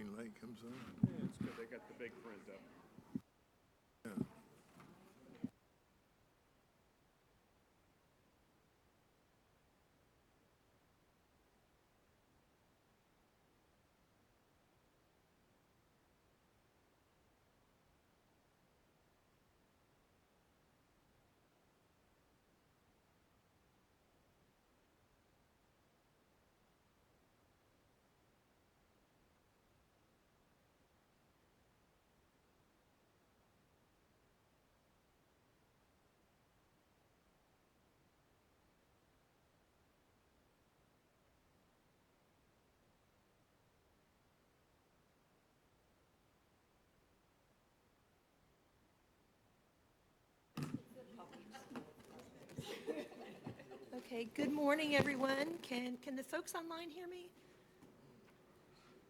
green light comes on. Yeah, it's good. They got the big print up. Yeah. Okay, good morning, everyone. Can the folks online hear me?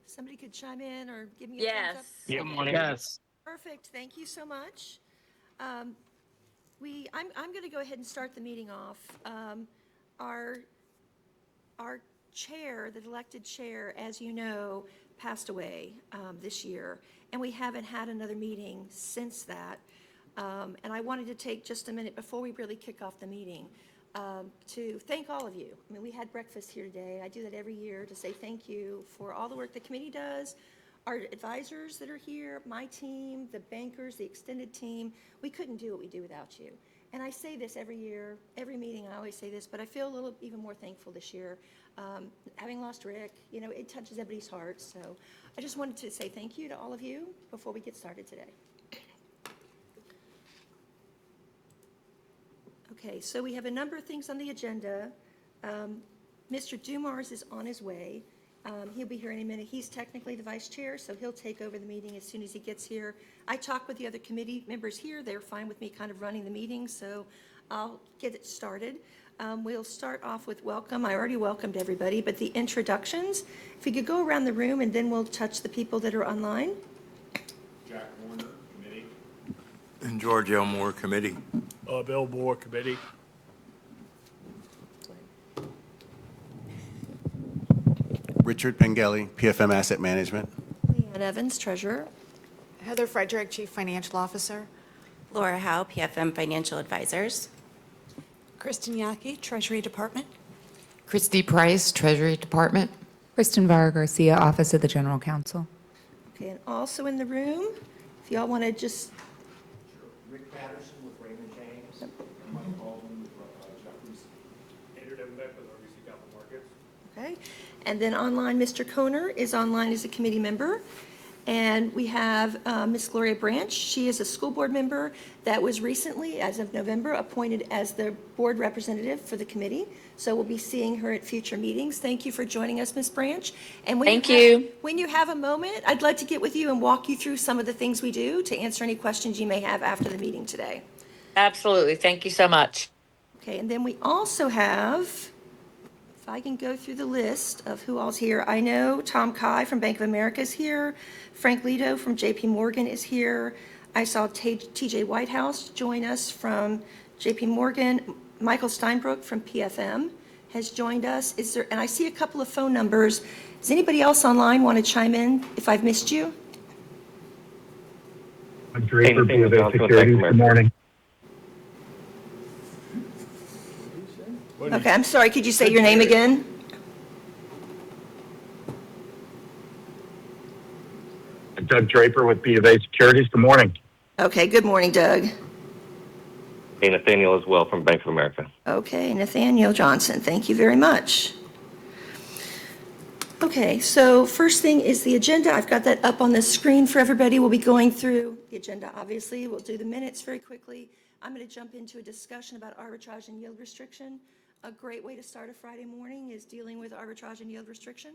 Somebody could chime in or give me a thumbs up? Yes. Good morning. Yes. Perfect, thank you so much. I'm going to go ahead and start the meeting off. Our chair, the elected chair, as you know, passed away this year, and we haven't had another meeting since that. And I wanted to take just a minute before we really kick off the meeting to thank all of you. I mean, we had breakfast here today. I do that every year to say thank you for all the work the committee does, our advisors that are here, my team, the bankers, the extended team. We couldn't do what we do without you. And I say this every year, every meeting, I always say this, but I feel a little even more thankful this year. Having lost Rick, you know, it touches everybody's heart. So I just wanted to say thank you to all of you before we get started today. Okay, so we have a number of things on the agenda. Mr. Dumars is on his way. He'll be here any minute. He's technically the vice chair, so he'll take over the meeting as soon as he gets here. I talked with the other committee members here. They're fine with me kind of running the meeting, so I'll get it started. We'll start off with welcome. I already welcomed everybody, but the introductions, if we could go around the room and then we'll touch the people that are online. Jack Warner, committee. And George Elmore, committee. Bill Moore, committee. Richard Pengelly, PFM Asset Management. Leanne Evans, treasurer. Heather Frederick, Chief Financial Officer. Laura Howe, PFM Financial Advisors. Kristen Yaki, Treasury Department. Christy Price, Treasury Department. Kristen Vara Garcia, Office of the General Counsel. Okay, and also in the room, if y'all want to just, Rick Patterson with Raymond James. And Mike Baldwin with Jefferies. Andrew Devenbeck with RBC Capital Markets. okay. And then online, Mr. Koner is online as a committee member. And we have Ms. Gloria Branch. She is a school board member that was recently, as of November, appointed as the board representative for the committee. So we'll be seeing her at future meetings. Thank you for joining us, Ms. Branch. And Thank you. When you have a moment, I'd like to get with you and walk you through some of the things we do to answer any questions you may have after the meeting today. Absolutely. Thank you so much. Okay, and then we also have, if I can go through the list of who all's here. I know Tom Kai from Bank of America is here. Frank Lito from JP Morgan is here. I saw TJ Whitehouse join us from JP Morgan. Michael Steinbrook from PFM has joined us. And I see a couple of phone numbers. Does anybody else online want to chime in if I've missed you? Draper, BofA Securities, good morning. Okay, I'm sorry, could you say your name again? Doug Draper with BofA Securities, good morning. Okay, good morning, Doug. Hey, Nathaniel as well from Bank of America. Okay, Nathaniel Johnson, thank you very much. Okay, so first thing is the agenda. I've got that up on the screen for everybody. We'll be going through the agenda, obviously. We'll do the minutes very quickly. I'm going to jump into a discussion about arbitrage and yield restriction. A great way to start a Friday morning is dealing with arbitrage and yield restriction.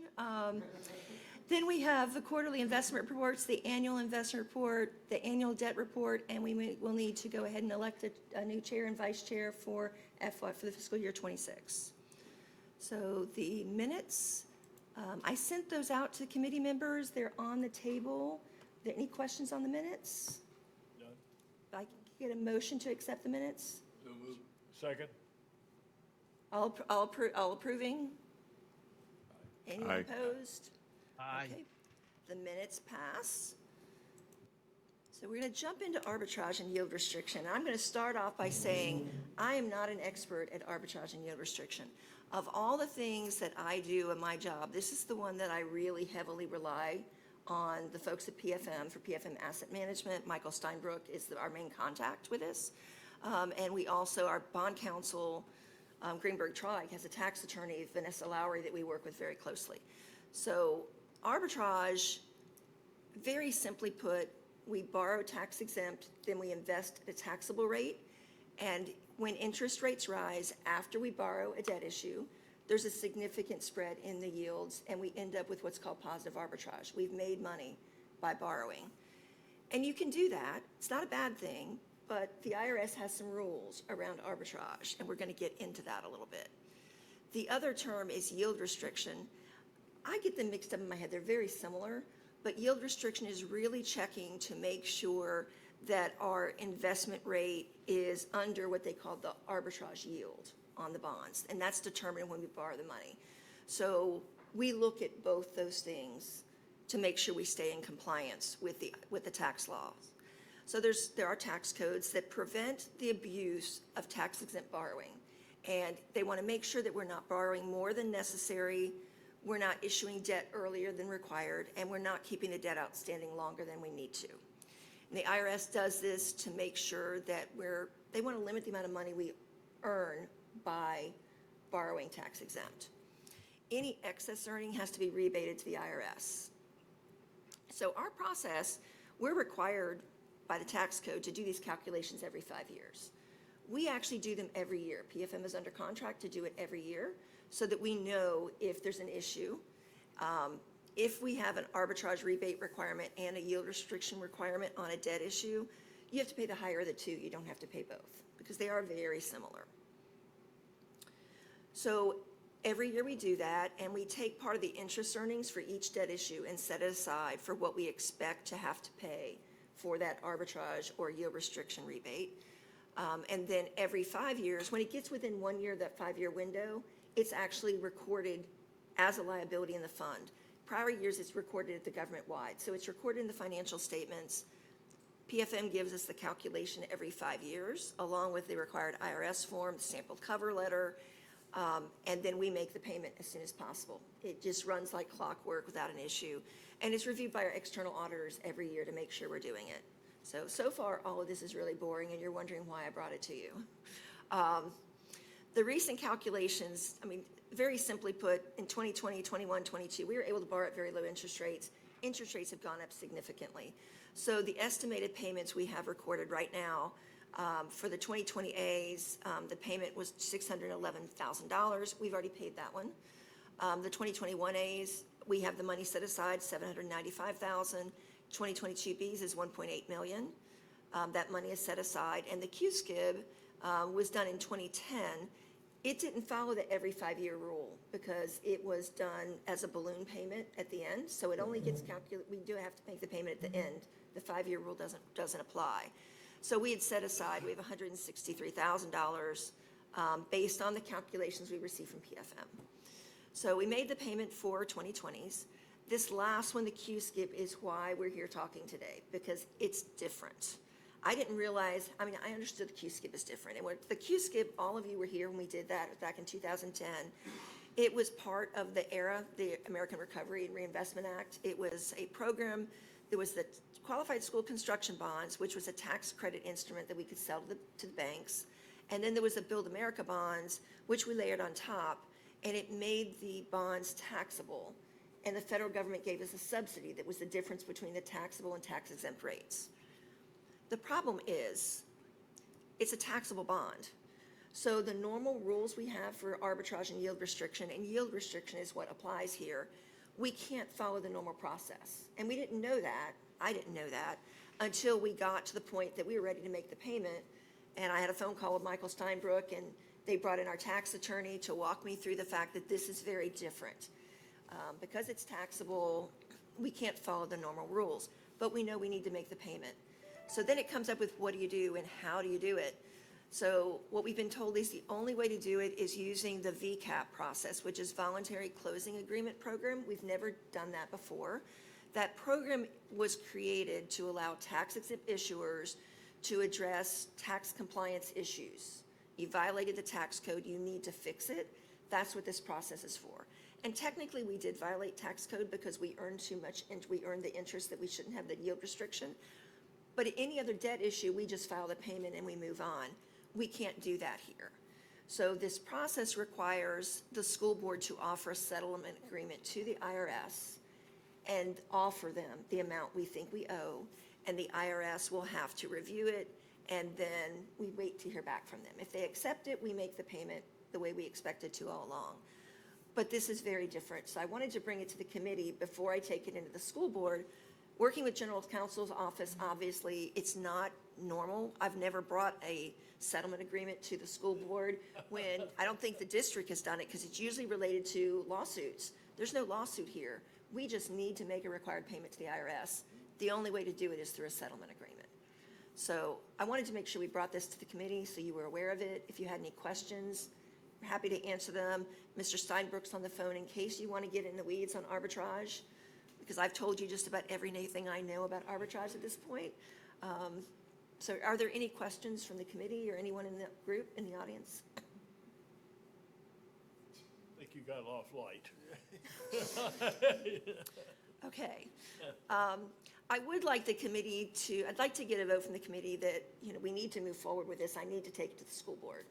Then we have the quarterly investment reports, the annual investment report, the annual debt report, and we will need to go ahead and elect a new chair and vice chair for the fiscal year 26. So the minutes, I sent those out to the committee members. They're on the table. Are there any questions on the minutes? None. If I can get a motion to accept the minutes? So moved. Second. All approving? Anyone Aye. opposed? Aye. Okay. the minutes pass. So we're going to jump into arbitrage and yield restriction. I'm going to start off by saying I am not an expert at arbitrage and yield restriction. Of all the things that I do in my job, this is the one that I really heavily rely on the folks at PFM for PFM Asset Management. Michael Steinbrook is our main contact with this. And we also, our bond counsel, Greenberg Traurig, has a tax attorney, Vanessa Lowry, that we work with very closely. So arbitrage, very simply put, we borrow tax exempt, then we invest at a taxable rate. And when interest rates rise after we borrow a debt issue, there's a significant spread in the yields, and we end up with what's called positive arbitrage. We've made money by borrowing. And you can do that. It's not a bad thing, but the IRS has some rules around arbitrage, and we're going to get into that a little bit. The other term is yield restriction. I get them mixed up in my head. They're very similar, but yield restriction is really checking to make sure that our investment rate is under what they call the arbitrage yield on the bonds, and that's determined when we borrow the money. So we look at both those things to make sure we stay in compliance with the tax laws. So there are tax codes that prevent the abuse of tax-exempt borrowing, and they want to make sure that we're not borrowing more than necessary, we're not issuing debt earlier than required, and we're not keeping the debt outstanding longer than we need to. And the IRS does this to make sure that they want to limit the amount of money we earn by borrowing tax exempt. Any excess earning has to be rebated to the IRS. So our process, we're required by the tax code to do these calculations every 5 years. We actually do them every year. PFM is under contract to do it every year so that we know if there's an issue. If we have an arbitrage rebate requirement and a yield restriction requirement on a debt issue, you have to pay the higher of the two. You don't have to pay both because they are very similar. So every year we do that, and we take part of the interest earnings for each debt issue and set it aside for what we expect to have to pay for that arbitrage or yield restriction rebate. And then every 5 years, when it gets within 1 year of that 5-year window, it's actually recorded as a liability in the fund. Prior years, it's recorded at the government-wide. So it's recorded in the financial statements. PFM gives us the calculation every 5 years, along with the required IRS form, the sample cover letter, and then we make the payment as soon as possible. It just runs like clockwork without an issue. And it's reviewed by our external auditors every year to make sure we're doing it. So far, all of this is really boring, and you're wondering why I brought it to you. The recent calculations, I mean, very simply put, in 2020, 21, 22, we were able to borrow at very low interest rates. Interest rates have gone up significantly. So the estimated payments we have recorded right now for the 2020 A's, the payment was $611,000. We've already paid that one. The 2021 A's, we have the money set aside, $795,000. 2022 B's is $1.8 million. That money is set aside. And the Q-SCIB was done in 2010. It didn't follow the every 5-year rule because it was done as a balloon payment at the end. So it only gets calculated, we do have to make the payment at the end. The 5-year rule doesn't apply. So we had set aside, we have $163,000 based on the calculations we received from PFM. So we made the payment for 2020s. This last one, the Q-SCIB, is why we're here talking today, because it's different. I didn't realize, I mean, I understood the Q-SCIB is different. And when the Q-SCIB, all of you were here when we did that back in 2010. It was part of the ARRA, the American Recovery and Reinvestment Act. It was a program. There was the Qualified School Construction Bonds, which was a tax credit instrument that we could sell to the banks. And then there was the Build America Bonds, which we layered on top, and it made the bonds taxable. And the federal government gave us a subsidy that was the difference between the taxable and tax-exempt rates. The problem is, it's a taxable bond. So the normal rules we have for arbitrage and yield restriction is what applies here, we can't follow the normal process. And we didn't know that, I didn't know that, until we got to the point that we were ready to make the payment. And I had a phone call with Michael Steinbrook, and they brought in our tax attorney to walk me through the fact that this is very different. Because it's taxable, we can't follow the normal rules, but we know we need to make the payment. So then it comes up with what do you do and how do you do it? So what we've been told is the only way to do it is using the VCAP process, which is Voluntary Closing Agreement Program. We've never done that before. That program was created to allow tax-exempt issuers to address tax compliance issues. You violated the tax code, you need to fix it. That's what this process is for. And technically, we did violate tax code because we earned too much, and we earned the interest that we shouldn't have, the yield restriction. But any other debt issue, we just file the payment and we move on. We can't do that here. So this process requires the school board to offer a settlement agreement to the IRS and offer them the amount we think we owe, and the IRS will have to review it, and then we wait to hear back from them. If they accept it, we make the payment the way we expected to all along. But this is very different, so I wanted to bring it to the committee before I take it into the school board. Working with General Counsel's office, obviously, it's not normal. I've never brought a settlement agreement to the school board when, I don't think the district has done it, because it's usually related to lawsuits. There's no lawsuit here. We just need to make a required payment to the IRS. The only way to do it is through a settlement agreement. So I wanted to make sure we brought this to the committee so you were aware of it. If you had any questions, I'm happy to answer them. Mr. Steinbrook's on the phone in case you want to get in the weeds on arbitrage, because I've told you just about everything I know about arbitrage at this point. So are there any questions from the committee or anyone in the group, in the audience? I think you got off light. Okay. I would like the committee to, I'd like to get a vote from the committee that, we need to move forward with this. I need to take it to the school board.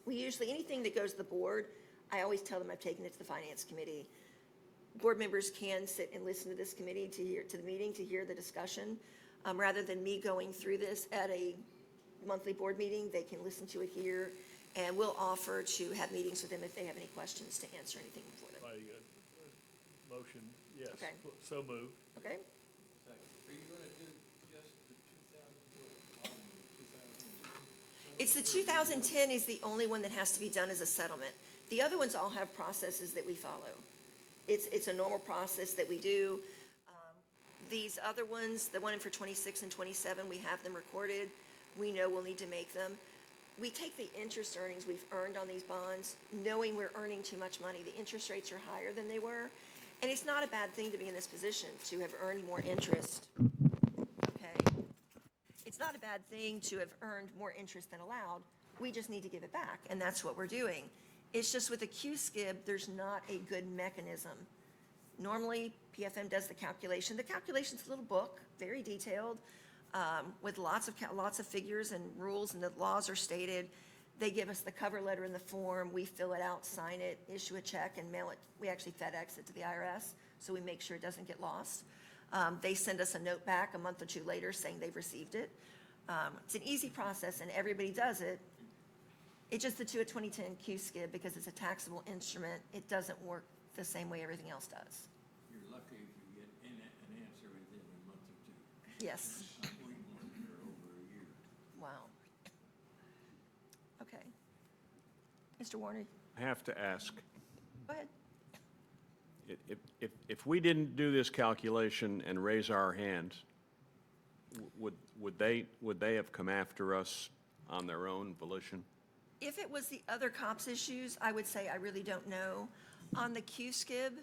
We usually, anything that goes to the board, I always tell them I've taken it to the finance committee. Board members can sit and listen to this committee, to the meeting, to hear the discussion. Rather than me going through this at a monthly board meeting, they can listen to it here, and we'll offer to have meetings with them if they have any questions to answer anything for them. Mighty good. Motion, yes. Okay. So moved. Okay? Are you going to do just the 2000? It's the 2010 is the only one that has to be done as a settlement. The other ones all have processes that we follow. It's a normal process that we do. These other ones, the one for 26 and 27, we have them recorded. We know we'll need to make them. We take the interest earnings we've earned on these bonds, knowing we're earning too much money. The interest rates are higher than they were. And it's not a bad thing to be in this position, to have earned more interest. Okay? It's not a bad thing to have earned more interest than allowed. We just need to give it back, and that's what we're doing. It's just with a Q-SCIB, there's not a good mechanism. Normally, PFM does the calculation. The calculation's a little book, very detailed, with lots of figures and rules, and the laws are stated. They give us the cover letter in the form. We fill it out, sign it, issue a check, and mail it. We actually FedEx it to the IRS, so we make sure it doesn't get lost. They send us a note back a month or two later saying they've received it. It's an easy process, and everybody does it. It's just the 2010 Q-SCIB, because it's a taxable instrument, it doesn't work the same way everything else does. You're lucky if you get an answer within a month or two. Yes. I'm waiting on it for over a year. Wow. Okay. Mr. Warner, I have to ask, go ahead. if we didn't do this calculation and raise our hand, would they have come after us on their own volition? If it was the other COPS issues, I would say I really don't know. On the Q-SCIB,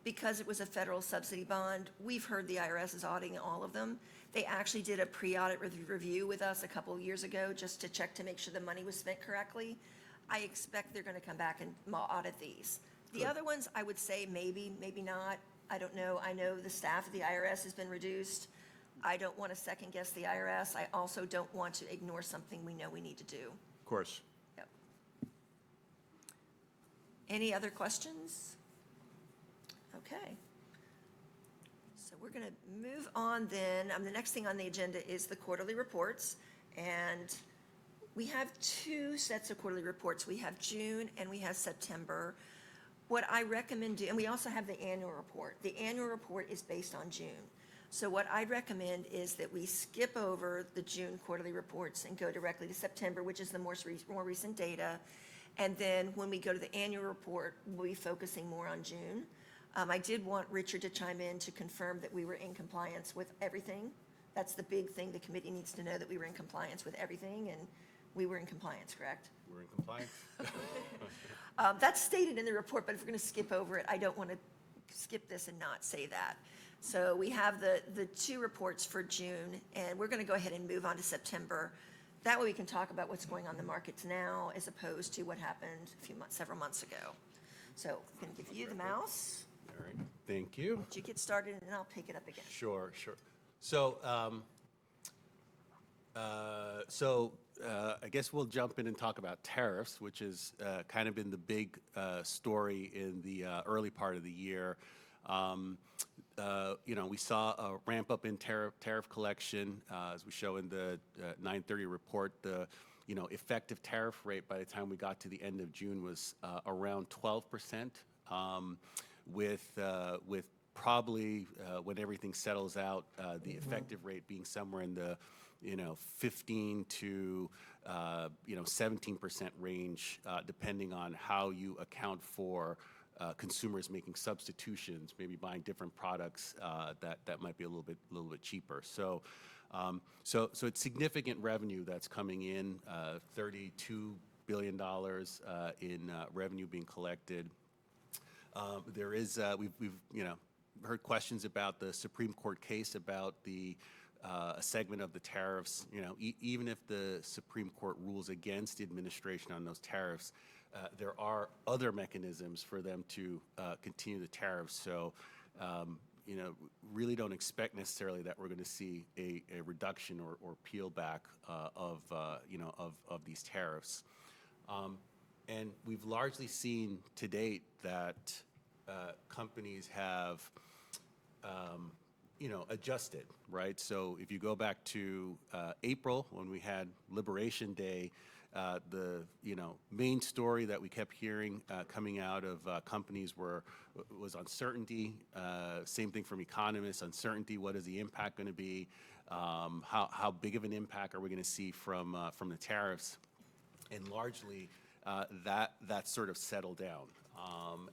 because it was a federal subsidy bond, we've heard the IRS is auditing all of them. They actually did a pre-audit review with us a couple of years ago just to check to make sure the money was spent correctly. I expect they're going to come back and audit these. The other ones, I would say maybe, maybe not. I don't know. I know the staff of the IRS has been reduced. I don't want to second guess the IRS. I also don't want to ignore something we know we need to do. Of course. Yep. Any other questions? Okay. So we're going to move on then. The next thing on the agenda is the quarterly reports. And we have two sets of quarterly reports. We have June and we have September. What I recommend and we also have the annual report. The annual report is based on June. So what I'd recommend is that we skip over the June quarterly reports and go directly to September, which is the more recent data. And then when we go to the annual report, we'll be focusing more on June. I did want Richard to chime in to confirm that we were in compliance with everything. That's the big thing. The committee needs to know that we were in compliance with everything, and we were in compliance, correct? We're in compliance. That's stated in the report, but if we're going to skip over it, I don't want to skip this and not say that. So we have the two reports for June, and we're going to go ahead and move on to September. That way we can talk about what's going on in the markets now as opposed to what happened several months ago. So I'm going to give you the mouse. All right, thank you. Would you get started, and then I'll pick it up again. Sure. So, I guess we'll jump in and talk about tariffs, which has kind of been the big story in the early part of the year. We saw a ramp up in tariff collection, as we show in the 930 report. The effective tariff rate by the time we got to the end of June was around 12%, with probably when everything settles out, the effective rate being somewhere in the 15 to 17% range, depending on how you account for consumers making substitutions, maybe buying different products that might be a little bit cheaper. So it's significant revenue that's coming in, $32 billion in revenue being collected. There is we've heard questions about the Supreme Court case about a segment of the tariffs. Even if the Supreme Court rules against the administration on those tariffs, there are other mechanisms for them to continue the tariffs. So, really don't expect necessarily that we're going to see a reduction or peel back of these tariffs. And we've largely seen to date that companies have adjusted, right? So if you go back to April, when we had Liberation Day, the main story that we kept hearing coming out of companies was uncertainty. Same thing from economists, uncertainty. What is the impact going to be? How big of an impact are we going to see from the tariffs? And largely, that sort of settled down.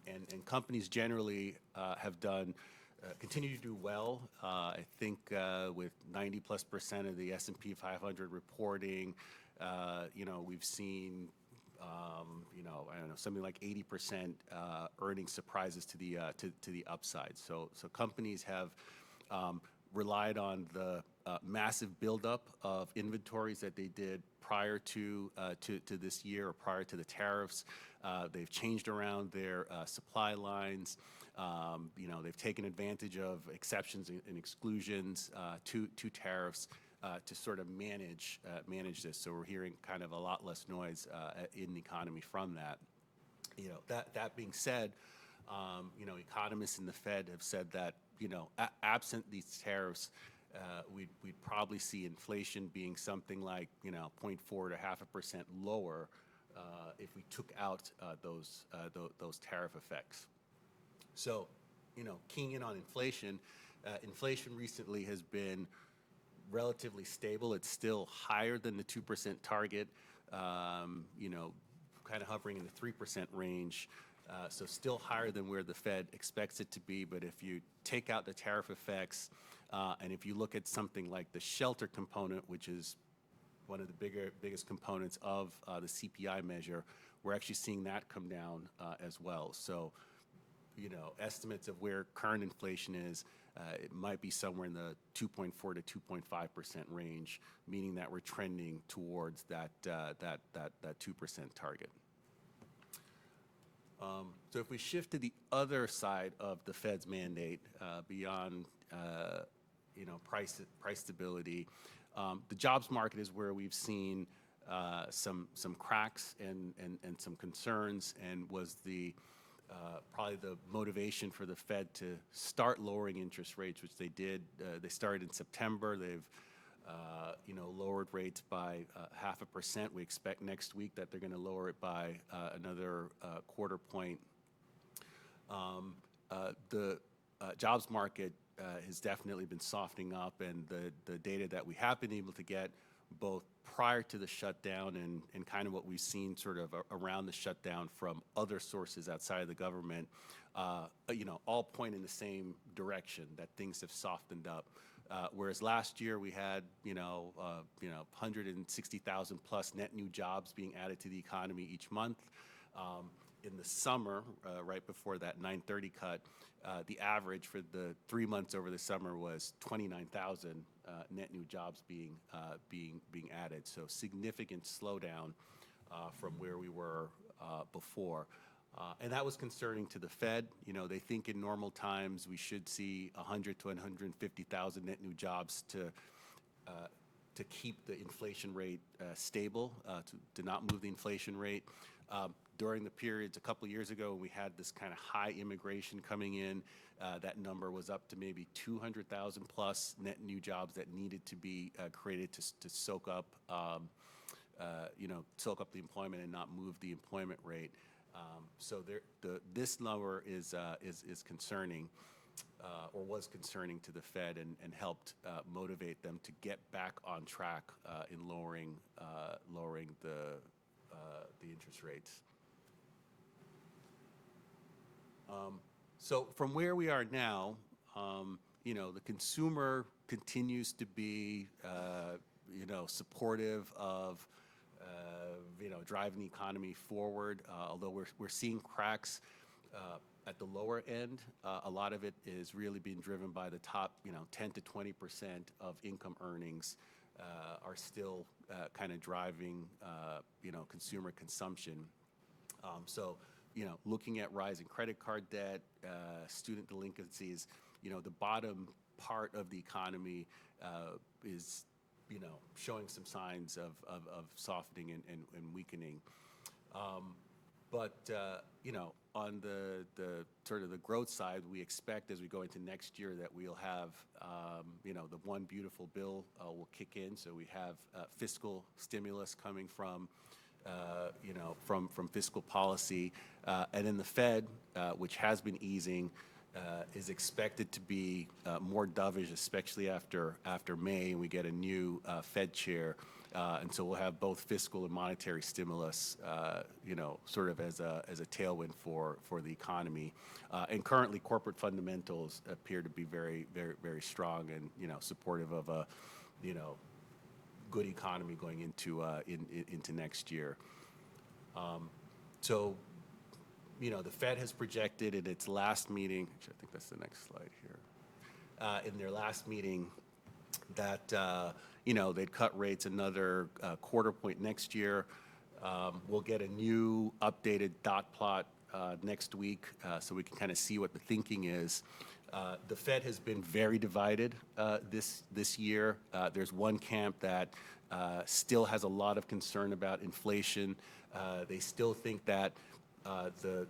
And companies generally have continue to do well. I think with 90+% of the S&P 500 reporting, we've seen, I don't know, something like 80% earnings surprises to the upside. So companies have relied on the massive buildup of inventories that they did prior to this year or prior to the tariffs. They've changed around their supply lines. They've taken advantage of exceptions and exclusions to tariffs to sort of manage this. So we're hearing kind of a lot less noise in the economy from that. That being said, economists in the Fed have said that absent these tariffs, we'd probably see inflation being something like 0.4 to 0.5% lower if we took out those tariff effects. So, keying in on inflation, inflation recently has been relatively stable. It's still higher than the 2% target, kind of hovering in the 3% range. So still higher than where the Fed expects it to be. But if you take out the tariff effects, and if you look at something like the shelter component, which is one of the biggest components of the CPI measure, we're actually seeing that come down as well. So, estimates of where current inflation is, it might be somewhere in the 2.4 to 2.5% range, meaning that we're trending towards that 2% target. So if we shift to the other side of the Fed's mandate, beyond price stability, the jobs market is where we've seen some cracks and some concerns, and was probably the motivation for the Fed to start lowering interest rates, which they did. They started in September. They've lowered rates by 0.5%. We expect next week that they're going to lower it by another quarter point. The jobs market has definitely been softening up, and the data that we have been able to get both prior to the shutdown and kind of what we've seen sort of around the shutdown from other sources outside of the government, all point in the same direction, that things have softened up. Whereas last year we had 160,000 plus net new jobs being added to the economy each month. In the summer, right before that 930 cut, the average for the 3 months over the summer was 29,000 net new jobs being added. So significant slowdown from where we were before. And that was concerning to the Fed. You know, they think in normal times we should see 100 to 150,000 net new jobs to keep the inflation rate stable, to not move the inflation rate. During the periods a couple of years ago when we had this kind of high immigration coming in, that number was up to maybe 200,000 plus net new jobs that needed to be created to soak up, soak up the employment and not move the employment rate. So this number is concerning, or was concerning to the Fed, and helped motivate them to get back on track in lowering the interest rates. So from where we are now, the consumer continues to be, supportive of, driving the economy forward. Although we're seeing cracks at the lower end, a lot of it is really being driven by the top, 10 to 20% of income earnings are still kind of driving, consumer consumption. So, looking at rising credit card debt, student delinquencies, the bottom part of the economy is, showing some signs of softening and weakening. But on the sort of the growth side, we expect as we go into next year that we'll have, the one beautiful bill will kick in. So we have fiscal stimulus coming from fiscal policy. And then the Fed, which has been easing, is expected to be more dovish, especially after May, and we get a new Fed chair. And so we'll have both fiscal and monetary stimulus, sort of as a tailwind for the economy. And currently, corporate fundamentals appear to be very, very, very strong and, supportive of a, good economy going into next year. So, the Fed has projected in its last meeting, actually, I think that's the next slide here, in their last meeting that, they'd cut rates another quarter point next year. We'll get a new updated dot plot next week so we can kind of see what the thinking is. The Fed has been very divided this year. There's one camp that still has a lot of concern about inflation. They still think that the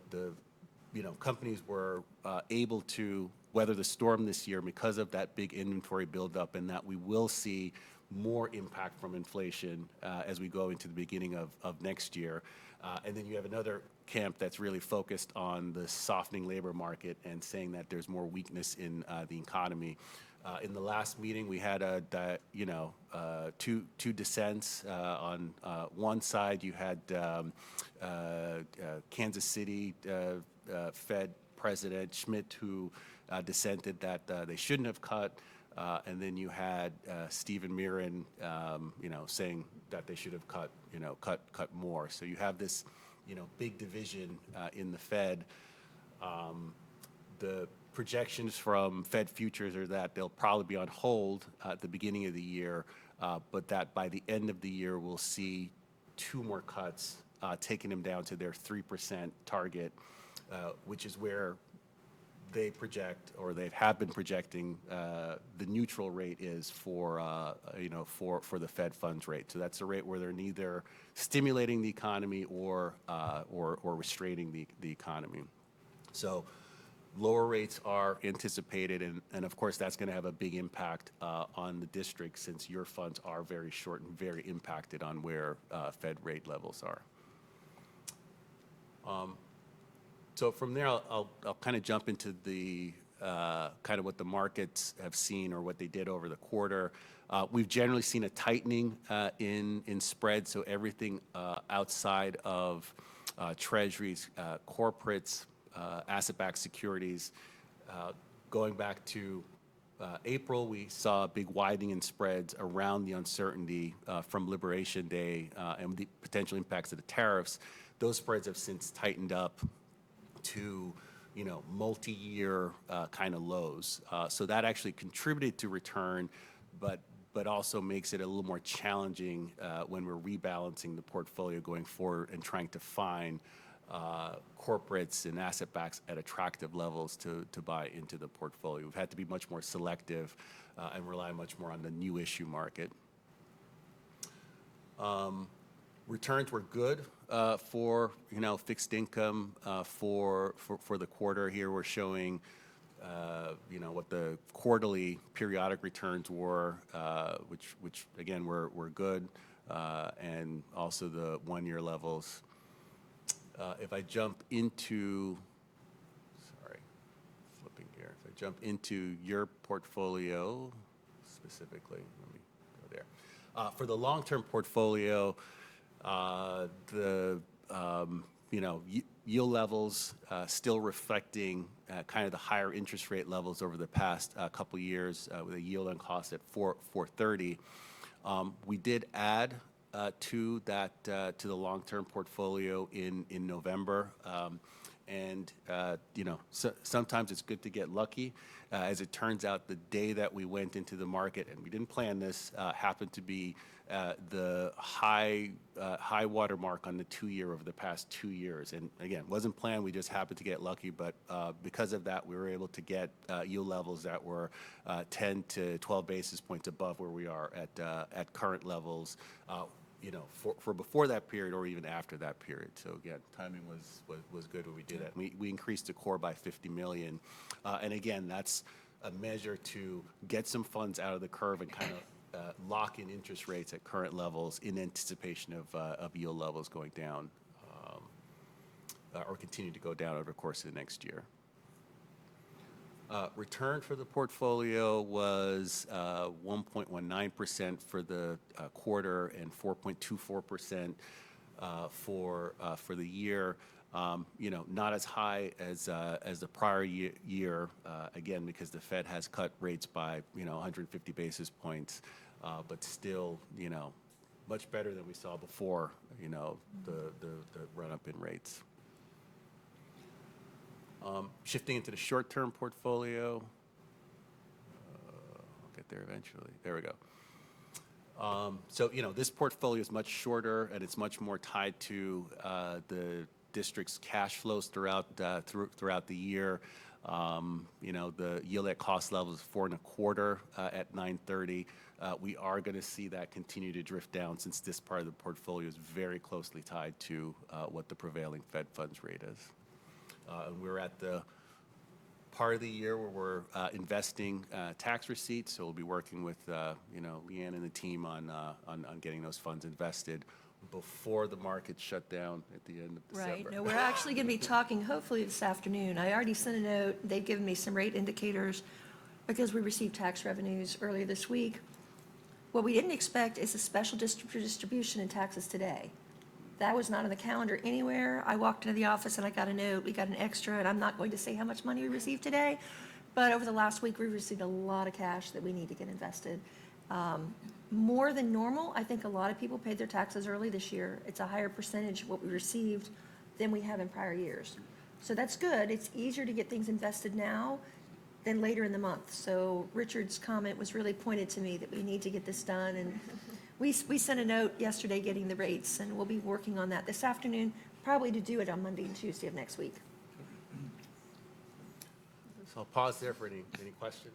companies were able to weather the storm this year because of that big inventory buildup, and that we will see more impact from inflation as we go into the beginning of next year. And then you have another camp that's really focused on the softening labor market and saying that there's more weakness in the economy. In the last meeting, we had two dissents. On one side, you had Kansas City Fed President Schmidt, who dissented that they shouldn't have cut. And then you had Stephen Mirren, saying that they should have cut more. So you have this, big division in the Fed. The projections from Fed futures are that they'll probably be on hold at the beginning of the year, but that by the end of the year we'll see 2 more cuts, taking them down to their 3% target, which is where they project, or they have been projecting, the neutral rate is for the Fed funds rate. So that's a rate where they're neither stimulating the economy or restraining the economy. So lower rates are anticipated, and of course that's going to have a big impact on the district, since your funds are very short and very impacted on where Fed rate levels are. So from there, I'll kind of jump into the kind of what the markets have seen or what they did over the quarter. We've generally seen a tightening in spread, so everything outside of treasuries, corporates, asset-backed securities. Going back to April, we saw a big widening in spreads around the uncertainty from Liberation Day and the potential impacts of the tariffs. Those spreads have since tightened up to multi-year kind of lows. So that actually contributed to return, but also makes it a little more challenging when we're rebalancing the portfolio going forward and trying to find corporates and asset backs at attractive levels to buy into the portfolio. We've had to be much more selective and rely much more on the new issue market. Returns were good for fixed income for the quarter. Here we're showing what the quarterly periodic returns were, which again were good, and also the 1-year levels. If I jump into, flipping here. If I jump into your portfolio specifically, let me go there. For the long-term portfolio, the yield levels still reflecting kind of the higher interest rate levels over the past couple years, with a yield on cost at 4.30. We did add to that to the long-term portfolio in November, and sometimes it's good to get lucky. As it turns out, the day that we went into the market, and we didn't plan this, happened to be the high water mark on the 2-year over the past 2 years. And again, wasn't planned, we just happened to get lucky, but because of that, we were able to get yield levels that were 10 to 12 basis points above where we are at current levels, for before that period or even after that period. So again, timing was good when we did that. We increased the core by $50 million. And again, that's a measure to get some funds out of the curve and kind of lock in interest rates at current levels in anticipation of yield levels going down or continue to go down over the course of the next year. Return for the portfolio was 1.19% for the quarter and 4.24% for the year. Not as high as the prior year, again, because the Fed has cut rates by 150 basis points, but still much better than we saw before the run-up in rates. Shifting into the short-term portfolio, I'll get there eventually. There we go. So this portfolio is much shorter, and it's much more tied to the district's cash flows throughout the year. The yield at cost level is 4.25 at 9/30. We are going to see that continue to drift down since this part of the portfolio is very closely tied to what the prevailing Fed funds rate is. We're at the part of the year where we're investing tax receipts, so we'll be working with Leanne and the team on getting those funds invested before the market shut down at the end of December. Right. No, we're actually going to be talking hopefully this afternoon. I already sent a note. They've given me some rate indicators because we received tax revenues earlier this week. What we didn't expect is a special distribution in taxes today. That was not on the calendar anywhere. I walked into the office and I got a note. We got an extra, and I'm not going to say how much money we received today, but over the last week, we received a lot of cash that we need to get invested. More than normal. I think a lot of people paid their taxes early this year. It's a higher percentage of what we received than we have in prior years. So that's good. It's easier to get things invested now than later in the month. So Richard's comment was really pointed to me that we need to get this done. And we sent a note yesterday getting the rates, and we'll be working on that this afternoon, probably to do it on Monday and Tuesday of next week. So I'll pause there for any questions.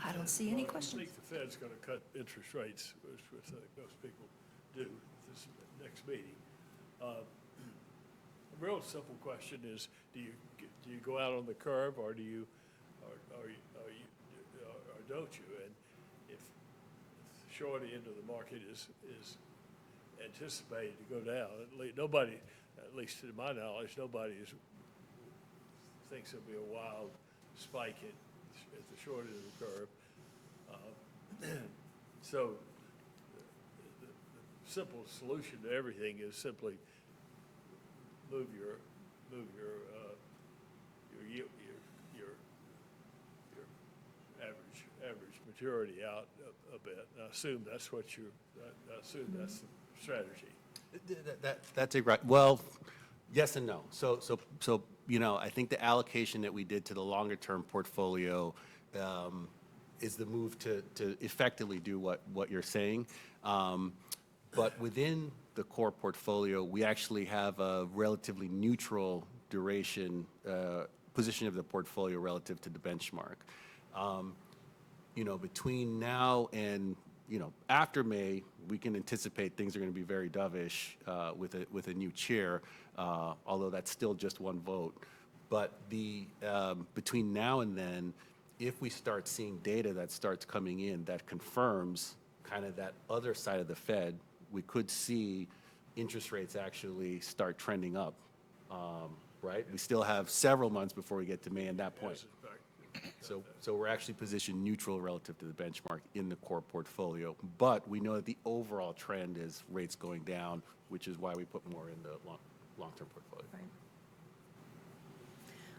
I don't see any I questions. think the Fed's going to cut interest rates, which I think most people do at this next meeting. A real simple question is, do you go out on the curve, or do you, or don't you? And if the short end of the market is anticipated to go down, nobody, at least to my knowledge, nobody thinks there'll be a wild spike at the short end of the curve. So the simple solution to everything is simply move your average maturity out a bit. And I assume that's the strategy. That's a right. Well, yes and no. So, I think the allocation that we did to the longer-term portfolio is the move to effectively do what you're saying. But within the core portfolio, we actually have a relatively neutral duration position of the portfolio relative to the benchmark. Between now and, after May, we can anticipate things are going to be very dovish with a new chair, although that's still just one vote. But between now and then, if we start seeing data that starts coming in that confirms kind of that other side of the Fed, we could see interest rates actually start trending up, right? We still have several months before we get to May and that point. So we're actually positioned neutral relative to the benchmark in the core portfolio. But we know that the overall trend is rates going down, which is why we put more in the long-term portfolio. Right.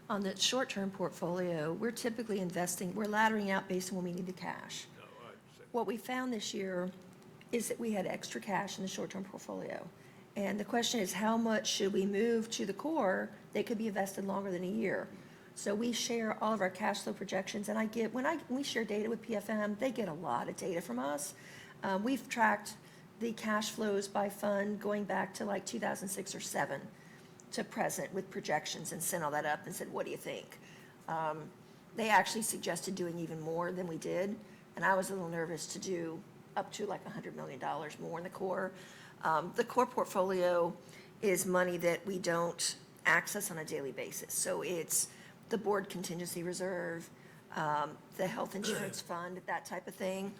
On the short-term portfolio, we're typically investing, we're laddering out based on when we need the cash. What we found this year is that we had extra cash in the short-term portfolio. And the question is, how much should we move to the core that could be invested longer than a year? So we share all of our cash flow projections, and when we share data with PFM, they get a lot of data from us. We've tracked the cash flows by fund going back to like 2006 or 7 to present with projections, and sent all that up and said, what do you think? They actually suggested doing even more than we did, and I was a little nervous to do up to like $100 million more in the core. The core portfolio is money that we don't access on a daily basis. So it's the board contingency reserve, the health insurance fund, that type of thing.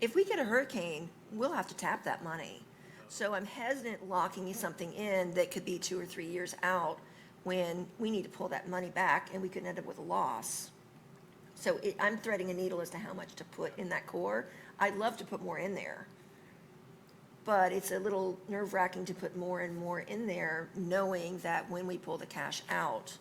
If we get a hurricane, we'll have to tap that money. So I'm hesitant locking something in that could be 2 or 3 years out when we need to pull that money back and we could end up with a loss. So I'm threading a needle as to how much to put in that core. I'd love to put more in there, but it's a little nerve-wracking to put more and more in there, knowing that when we pull the cash out,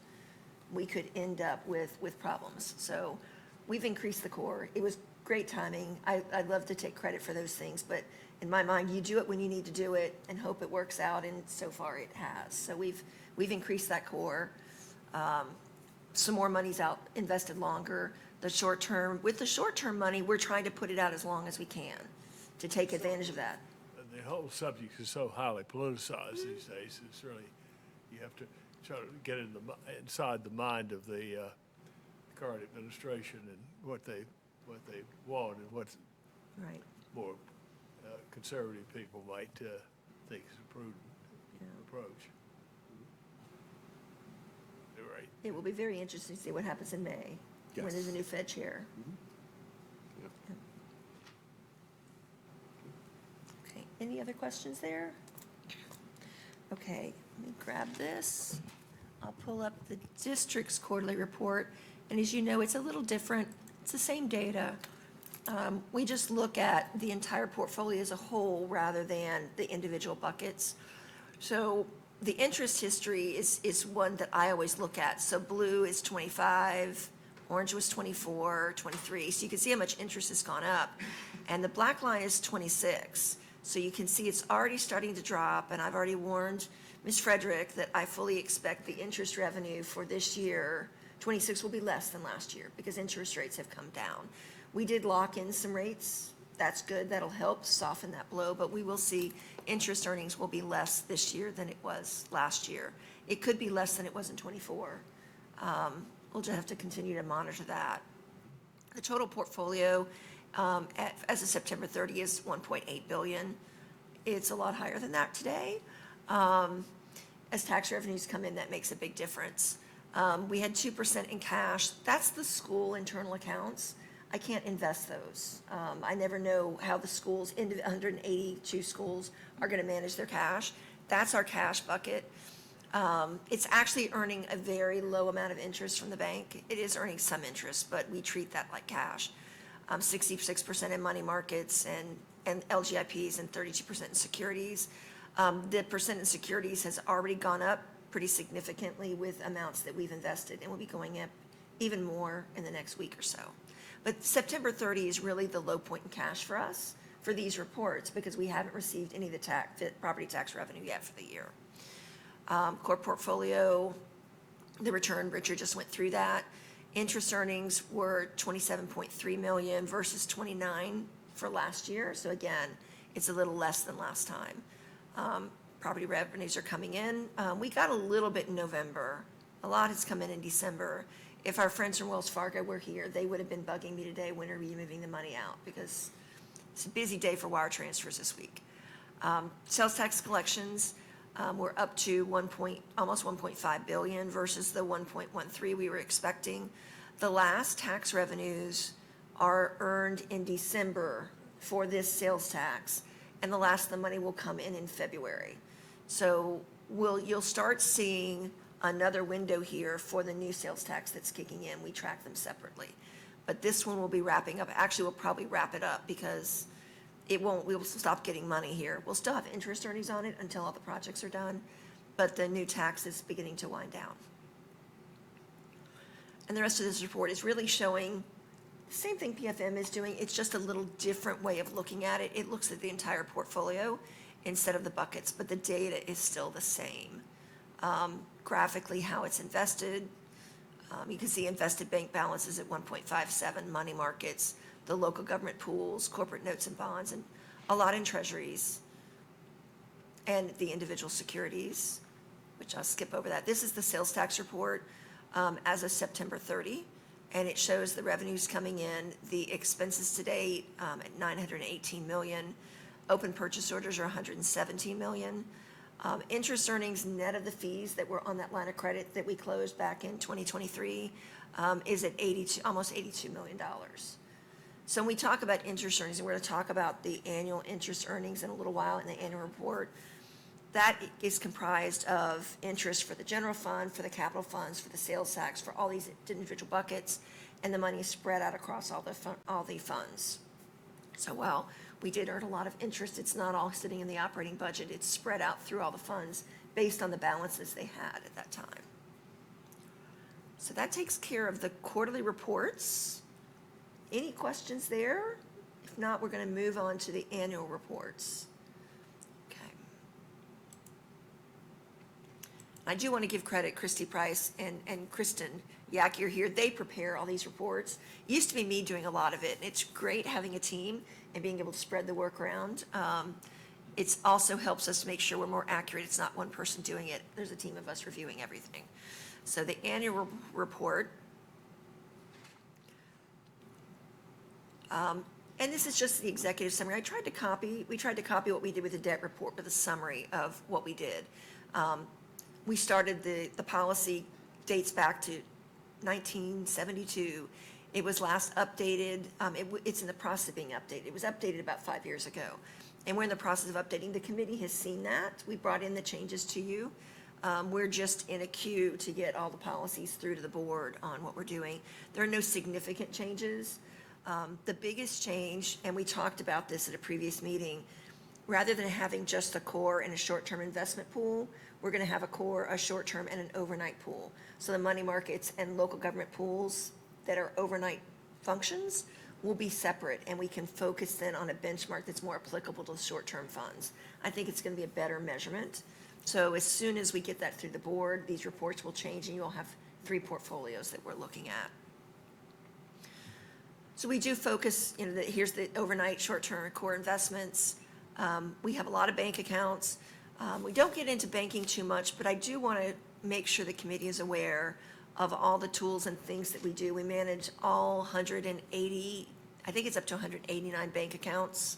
we could end up with problems. So we've increased the core. It was great timing. I'd love to take credit for those things, but in my mind, you do it when you need to do it and hope it works out, and so far it has. So we've increased that core. Some more money's out, invested longer. With the short-term money, we're trying to put it out as long as we can to take advantage of that. The whole subject is so highly politicized these days. It's really, you have to try to get inside the mind of the current administration and what they want and what Right. more conservative people might think is a prudent approach. You're right. It will be very interesting to see what happens in May, when there's a new Fed chair. Yep. Okay, any other questions there? Okay, let me grab this. I'll pull up the district's quarterly report, and as you know, it's a little different. It's the same data. We just look at the entire portfolio as a whole rather than the individual buckets. So the interest history is one that I always look at. So blue is 25, orange was 24, 23. So you can see how much interest has gone up. And the black line is 26. So you can see it's already starting to drop, and I've already warned Ms. Frederick that I fully expect the interest revenue for this year, 26, will be less than last year because interest rates have come down. We did lock in some rates. That's good. That'll help soften that blow, but we will see interest earnings will be less this year than it was last year. It could be less than it was in 24. We'll just have to continue to monitor that. The total portfolio as of September 30 is $1.8 billion. It's a lot higher than that today. As tax revenues come in, that makes a big difference. We had 2% in cash. That's the school internal accounts. I can't invest those. I never know how the schools, 182 schools, are going to manage their cash. That's our cash bucket. It's actually earning a very low amount of interest from the bank. It is earning some interest, but we treat that like cash. 66% in money markets and LGIPs and 32% in securities. The percent in securities has already gone up pretty significantly with amounts that we've invested, and will be going up even more in the next week or so. But September 30 is really the low point in cash for us. for these reports because we haven't received any of the property tax revenue yet for the year. Core portfolio, the return, Richard just went through that. Interest earnings were 27.3 million versus 29 for last year. So again, it's a little less than last time. Property revenues are coming in. We got a little bit in November. A lot has come in December. If our friends from Wells Fargo were here, they would have been bugging me today, when are you moving the money out? Because it's a busy day for wire transfers this week. Sales tax collections, we're up to almost 1.5 billion versus the 1.13 we were expecting. The last tax revenues are earned in December for this sales tax, and the last of the money will come in February. So you'll start seeing another window here for the new sales tax that's kicking in. We track them separately. But this one will be wrapping up. Actually, we'll probably wrap it up because we'll stop getting money here. We'll still have interest earnings on it until all the projects are done, but the new tax is beginning to wind down. And the rest of this report is really showing the same thing PFM is doing. It's just a little different way of looking at it. It looks at the entire portfolio instead of the buckets, but the data is still the same. Graphically, how it's invested. You can see invested bank balances at 1.57, money markets, the local government pools, corporate notes and bonds, and a lot in treasuries, and the individual securities, which I'll skip over that. This is the sales tax report as of September 30, and it shows the revenues coming in, the expenses to date at 918 million, open purchase orders are 117 million. Interest earnings net of the fees that were on that line of credit that we closed back in 2023 is at almost $82 million. So when we talk about interest earnings, and we're going to talk about the annual interest earnings in a little while in the annual report, that is comprised of interest for the general fund, for the capital funds, for the sales tax, for all these individual buckets, and the money is spread out across all the funds. So while we did earn a lot of interest, it's not all sitting in the operating budget. It's spread out through all the funds based on the balances they had at that time. So that takes care of the quarterly reports. Any questions there? If not, we're going to move on to the annual reports. Okay. I do want to give credit, Christy Price and Kristen Yak, you're here. They prepare all these reports. It used to be me doing a lot of it. It's great having a team and being able to spread the work around. It also helps us make sure we're more accurate. It's not one person doing it. There's a team of us reviewing everything. So the annual report, and this is just the executive summary. We tried to copy what we did with the debt report with a summary of what we did. We started the policy dates back to 1972. It was last updated, it's in the process of being updated. It was updated about 5 years ago. And we're in the process of updating. The committee has seen that. We brought in the changes to you. We're just in a queue to get all the policies through to the board on what we're doing. There are no significant changes. The biggest change, and we talked about this at a previous meeting, rather than having just a core and a short-term investment pool, we're going to have a core, a short-term, and an overnight pool. So the money markets and local government pools that are overnight functions will be separate, and we can focus then on a benchmark that's more applicable to the short-term funds. I think it's going to be a better measurement. So as soon as we get that through the board, these reports will change, and you'll have 3 portfolios that we're looking at. So we do focus, here's the overnight, short-term, core investments. We have a lot of bank accounts. We don't get into banking too much, but I do want to make sure the committee is aware of all the tools and things that we do. We manage all 180, I think it's up to 189 bank accounts.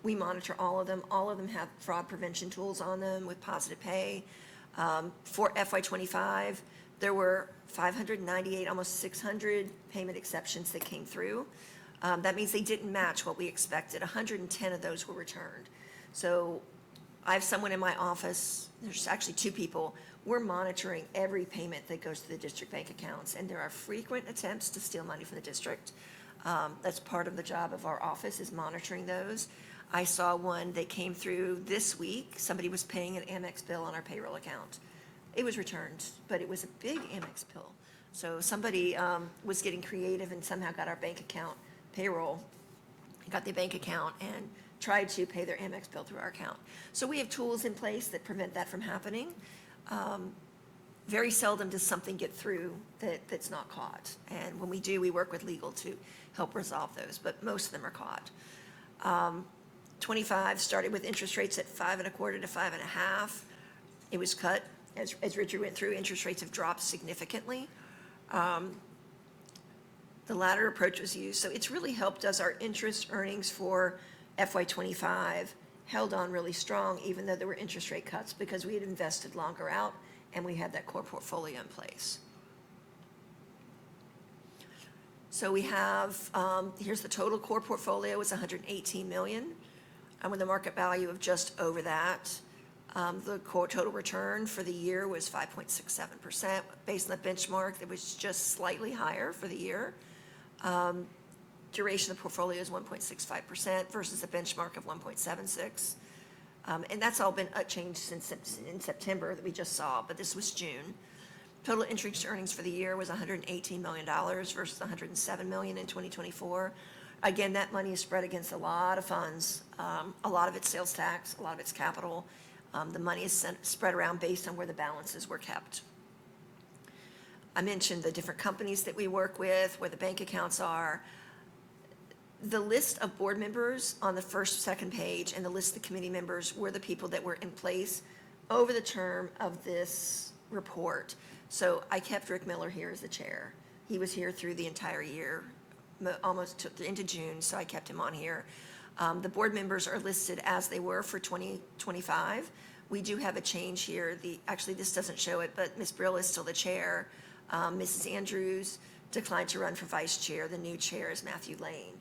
We monitor all of them. All of them have fraud prevention tools on them with Positive Pay. For FY25, there were 598, almost 600 payment exceptions that came through. That means they didn't match what we expected. 110 of those were returned. So I have someone in my office, there's actually 2 people, we're monitoring every payment that goes to the district bank accounts, and there are frequent attempts to steal money from the district. That's part of the job of our office, is monitoring those. I saw one that came through this week. Somebody was paying an Amex bill on our payroll account. It was returned, but it was a big Amex bill. So somebody was getting creative and somehow got our bank account payroll got their bank account and tried to pay their Amex bill through our account. So we have tools in place that prevent that from happening. Very seldom does something get through that's not caught. And when we do, we work with legal to help resolve those, but most of them are caught. 25 started with interest rates at 5.25 to 5.5. It was cut. As Richard went through, interest rates have dropped significantly. The latter approach was used. So it's really helped us. Our interest earnings for FY25 held on really strong, even though there were interest rate cuts, because we had invested longer out and we had that core portfolio in place. So we have, here's the total core portfolio is 118 million, and with a market value of just over that. The core total return for the year was 5.67%. Based on the benchmark, it was just slightly higher for the year. Duration of the portfolio is 1.65% versus a benchmark of 1.76. And that's all been changed since in September that we just saw, but this was June. Total interest earnings for the year was $118 million versus $107 million in 2024. Again, that money is spread against a lot of funds. A lot of it's sales tax, a lot of it's capital. The money is spread around based on where the balances were kept. I mentioned the different companies that we work with, where the bank accounts are. The list of board members on the second page, and the list of committee members were the people that were in place over the term of this report. So I kept Rick Miller here as the chair. He was here through the entire year, almost into June, so I kept him on here. The board members are listed as they were for 2025. We do have a change here. Actually, this doesn't show it, but Ms. Brill is still the chair. Mrs. Andrews declined to run for vice chair. The new chair is Matthew Lane.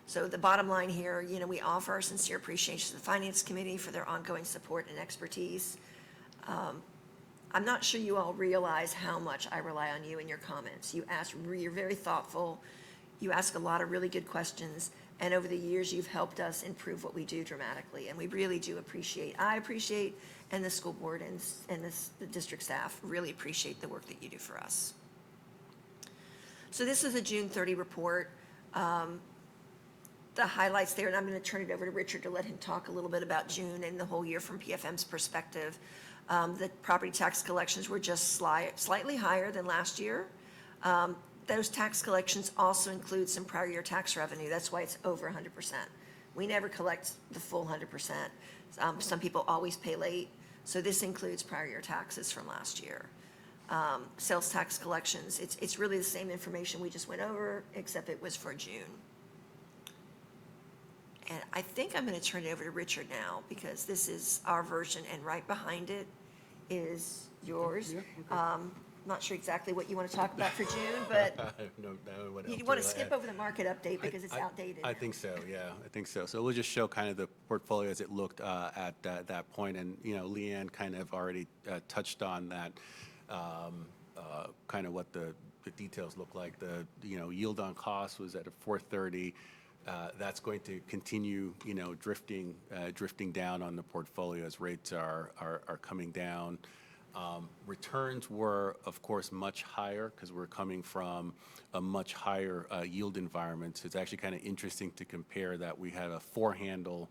So the bottom line here, we offer our sincere appreciation to the Finance Committee for their ongoing support and expertise. I'm not sure you all realize how much I rely on you and your comments. You're very thoughtful. You ask a lot of really good questions, and over the years, you've helped us improve what we do dramatically, and we really do I appreciate, and the school board and the district staff really appreciate the work that you do for us. So this is a June 30 report. The highlights there, and I'm going to turn it over to Richard to let him talk a little bit about June and the whole year from PFM's perspective. The property tax collections were just slightly higher than last year. Those tax collections also include some prior year tax revenue. That's why it's over 100%. We never collect the full 100%. Some people always pay late. So this includes prior year taxes from last year. Sales tax collections, it's really the same information we just went over, except it was for June. And I think I'm going to turn it over to Richard now, because this is our version, and right behind it is yours. Not sure exactly what you want to talk about for June, but you want to skip over the market update because it's outdated. I think so, yeah, I think so. So we'll just show kind of the portfolio as it looked at that point. And, Leanne kind of already touched on that, kind of what the details look like. The, yield on cost was at a 4.30. That's going to continue, drifting down on the portfolio as rates are coming down. Returns were, of course, much higher because we're coming from a much higher yield environment. So it's actually kind of interesting to compare that. We had a 4 handle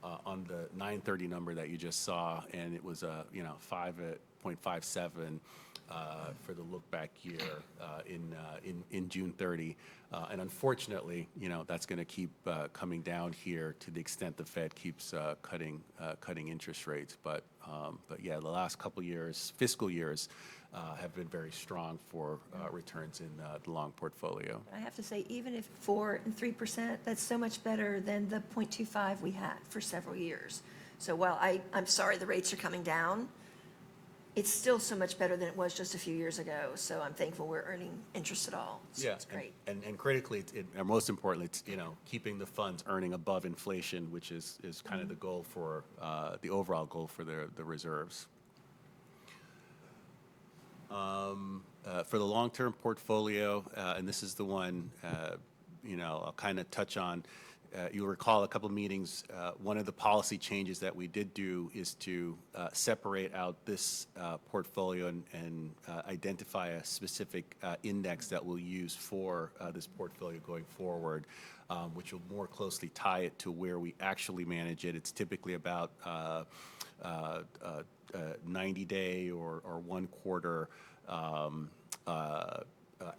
on the 9/30 number that you just saw, and it was a 5.57 for the look back year in June 30. And unfortunately, that's going to keep coming down here to the extent the Fed keeps cutting interest rates. But yeah, the last couple years, fiscal years, have been very strong for returns in the long portfolio. I have to say, even if 4% and 3%, that's so much better than the 0.25 we had for several years. So while I'm sorry the rates are coming down, it's still so much better than it was just a few years ago. So I'm thankful we're earning interest at all. It's great. And critically, and most importantly, it's keeping the funds earning above inflation, which is kind of the goal for the overall goal for the reserves. For the long-term portfolio, and this is the one I'll kind of touch on. you'll recall a couple meetings, one of the policy changes that we did do is to separate out this portfolio and identify a specific index that we'll use for this portfolio going forward, which will more closely tie it to where we actually manage it. It's typically about 90-day or 1 quarter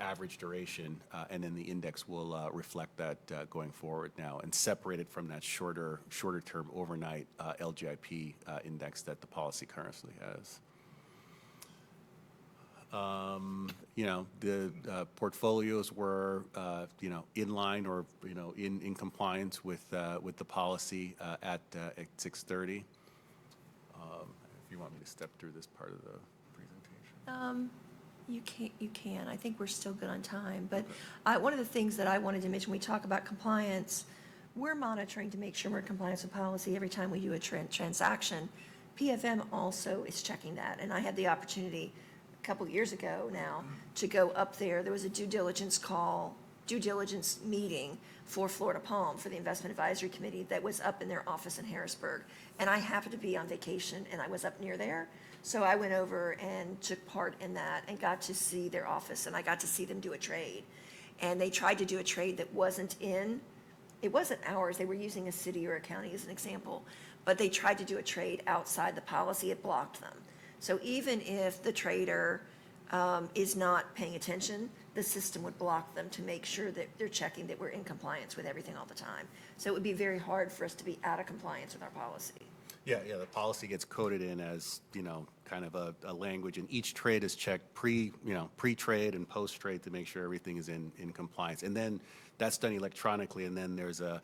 average duration, and then the index will reflect that going forward now and separate it from that shorter term overnight LGIP index that the policy currently has. You know, the portfolios were, you know, in line or, you know, in compliance with the policy at 6:30. If you want me to step through this part of the presentation. You can. I think we're still good on time. But one of the things that I wanted to mention, we talk about compliance, we're monitoring to make sure we're in compliance with policy every time we do a transaction. PFM also is checking that. And I had the opportunity a couple of years ago now to go up there. There was a due diligence meeting for Florida Palm for the Investment Advisory Committee that was up in their office in Harrisburg. And I happened to be on vacation and I was up near there. So I went over and took part in that and got to see their office, and I got to see them do a trade. And they tried to do a trade that wasn't ours. They were using a city or a county as an example, but they tried to do a trade outside the policy. It blocked them. So even if the trader is not paying attention, the system would block them to make sure that they're checking that we're in compliance with everything all the time. So it would be very hard for us to be out of compliance with our policy. Yeah, the policy gets coded in as, you know, kind of a language, and each trade is checked pre-trade and post-trade to make sure everything is in compliance. And then that's done electronically, and then there's a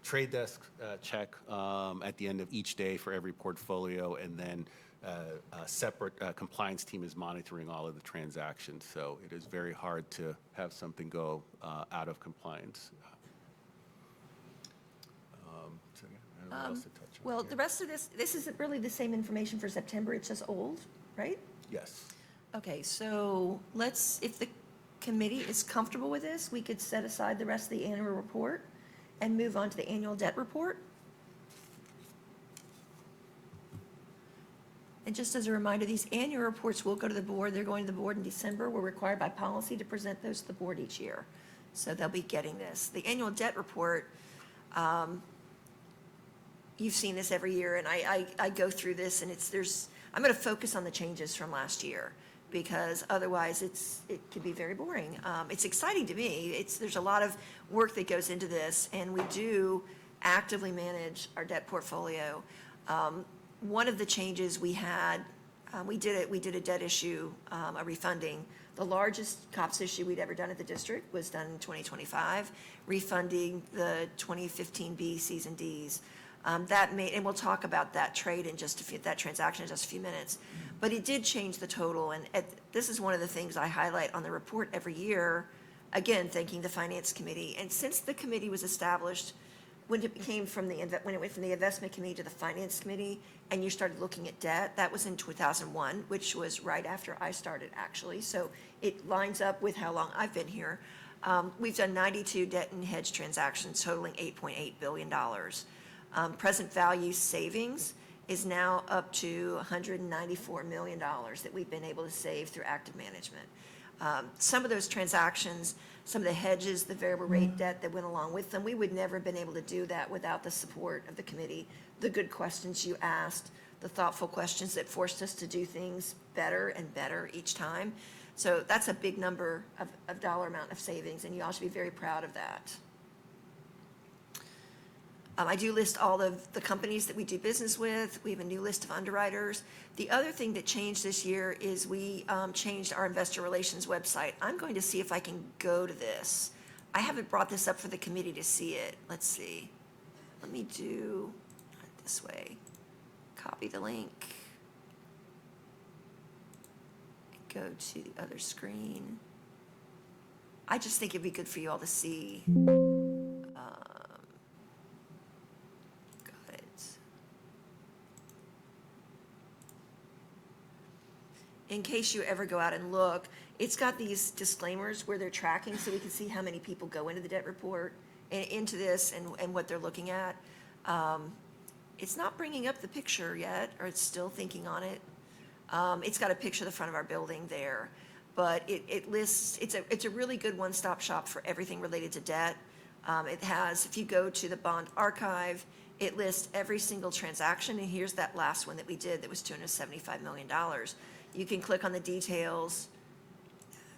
trade desk check at the end of each day for every portfolio, and then a separate compliance team is monitoring all of the transactions. So it is very hard to have something go out of compliance. So yeah, I don't know what else to touch on Well, here. the rest of this isn't really the same information for September. It's just old, right? Yes. Okay, so if the committee is comfortable with this, we could set aside the rest of the annual report and move on to the annual debt report. And just as a reminder, these annual reports will go to the board. They're going to the board in December. We're required by policy to present those to the board each year. So they'll be getting this. The annual debt report, you've seen this every year, and I go through this, and I'm going to focus on the changes from last year, because otherwise it can be very boring. It's exciting to me. There's a lot of work that goes into this, and we do actively manage our debt portfolio. One of the changes we had, we did a debt issue, a refunding. The largest COPS issue we'd ever done at the district was done in 2025, refunding the 2015 B, Cs, and Ds. And we'll talk about that trade that transaction in just a few minutes. But it did change the total, and this is one of the things I highlight on the report every year, again, thanking the Finance Committee. And since the committee was established, when it went from the Investment Committee to the Finance Committee, and you started looking at debt, that was in 2001, which was right after I started, actually. So it lines up with how long I've been here. We've done 92 debt and hedge transactions totaling $8.8 billion. Present value savings is now up to $194 million that we've been able to save through active management. Some of those transactions, some of the hedges, the variable rate debt that went along with them, we would never have been able to do that without the support of the committee, the good questions you asked, the thoughtful questions that forced us to do things better and better each time. So that's a big number of dollar amount of savings, and you all should be very proud of that. I do list all of the companies that we do business with. We have a new list of underwriters. The other thing that changed this year is we changed our investor relations website. I'm going to see if I can go to this. I haven't brought this up for the committee to see it. Let's see. Let me do it this way. Copy the link. Go to the other screen. I just think it'd be good for you all to see. In case you ever go out and look, it's got these disclaimers where they're tracking so we can see how many people go into the debt report into this and what they're looking at. It's not bringing up the picture yet, or it's still thinking on it. It's got a picture of the front of our building there, but it lists, it's a really good one-stop shop for everything related to debt. It has, if you go to the bond archive, it lists every single transaction, and here's that last one that we did that was $275 million. You can click on the details,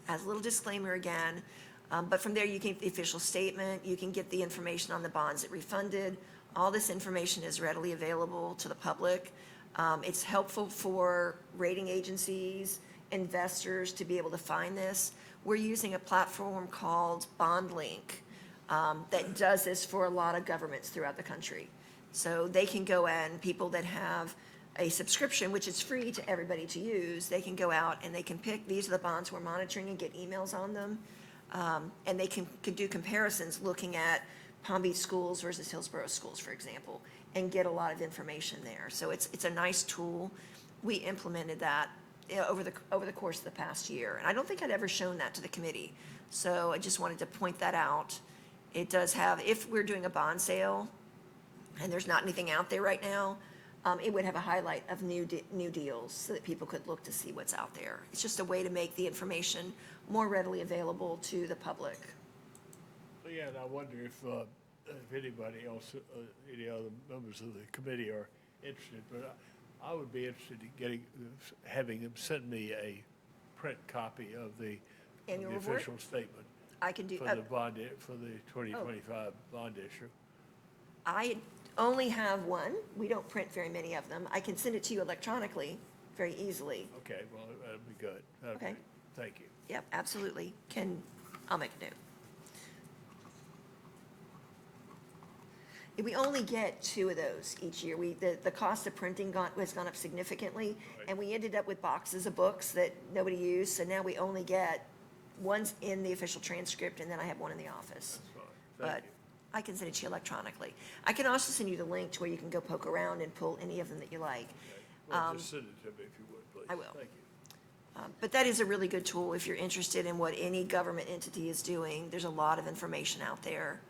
has a little disclaimer again, but from there you can get the official statement, you can get the information on the bonds that refunded. All this information is readily available to the public. It's helpful for rating agencies, investors to be able to find this. We're using a platform called BondLink that does this for a lot of governments throughout the country. So they can go in, people that have a subscription, which is free to everybody to use, they can go out and they can pick, these are the bonds we're monitoring, and get emails on them. And they can do comparisons looking at Palm Beach schools versus Hillsborough schools, for example, and get a lot of information there. So it's a nice tool. We implemented that over the course of the past year. And I don't think I'd ever shown that to the committee. So I just wanted to point that out. It does have, if we're doing a bond sale, and there's not anything out there right now, it would have a highlight of new deals so that people could look to see what's out there. It's just a way to make the information more readily available to the public. Yeah, and I wonder if anybody else, any other members of the committee are interested, but I would be interested in having them send me a print copy of the Annual report? official statement I can do, for the bond, for the 2025 bond issue. I only have one. We don't print very many of them. I can send it to you electronically very easily. Okay, well, that'd be good. That'd be- Okay. Thank you. Yep, absolutely. I'll make a note. We only get 2 of those each year. The cost of printing has gone up significantly, and we ended up with boxes of books that nobody used, so now we only get one's in the official transcript, and then I have one in the office. That's fine. But Thank you. I can send it to you electronically. I can also send you the link to where you can go poke around and pull any of them that you like. Well, just send it to me if you would, please. I will. Thank you. But that is a really good tool if you're interested in what any government entity is doing. There's a lot of information out there.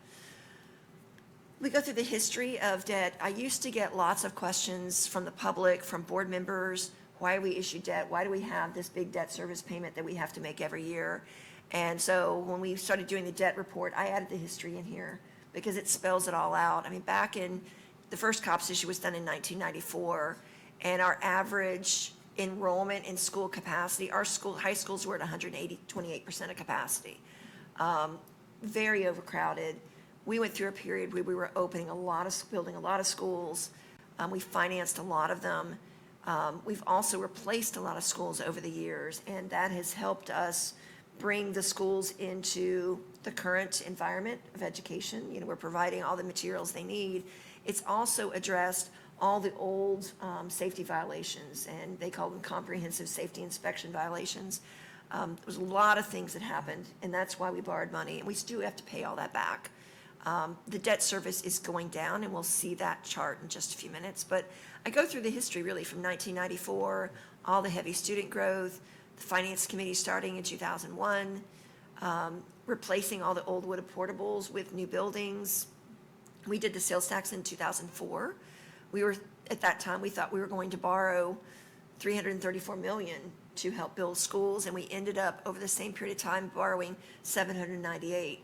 We go through the history of debt. I used to get lots of questions from the public, from board members. Why we issue debt? Why do we have this big debt service payment that we have to make every year? And so when we started doing the debt report, I added the history in here because it spells it all out. I mean, back in, the first COPS issue was done in 1994, and our average enrollment in school capacity, our high schools were at 28% of capacity. Very overcrowded. We went through a period where we were building a lot of schools. We financed a lot of them. We've also replaced a lot of schools over the years, and that has helped us bring the schools into the current environment of education. You know, we're providing all the materials they need. It's also addressed all the old safety violations, and they call them comprehensive safety inspection violations. There was a lot of things that happened, and that's why we borrowed money, and we still have to pay all that back. The debt service is going down, and we'll see that chart in just a few minutes. But I go through the history really from 1994, all the heavy student growth, the Finance Committee starting in 2001, replacing all the old wood portables with new buildings. We did the sales tax in 2004. At that time, we thought we were going to borrow $334 million to help build schools, and we ended up, over the same period of time, borrowing $798.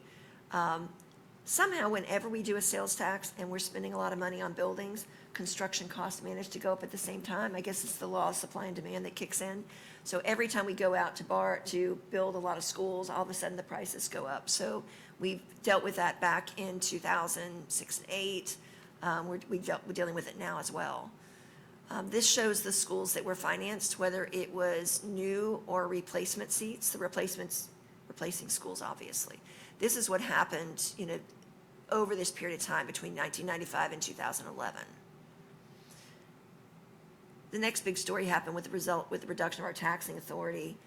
Somehow, whenever we do a sales tax and we're spending a lot of money on buildings, construction costs manage to go up at the same time. I guess it's the law of supply and demand that kicks in. So every time we go out to build a lot of schools, all of a sudden the prices go up. So we've dealt with that back in 2006 and 2008. We're dealing with it now as well. This shows the schools that were financed, whether it was new or replacement seats, replacing schools, obviously. This is what happened, over this period of time between 1995 and 2011. The next big story happened with the reduction of our taxing authority.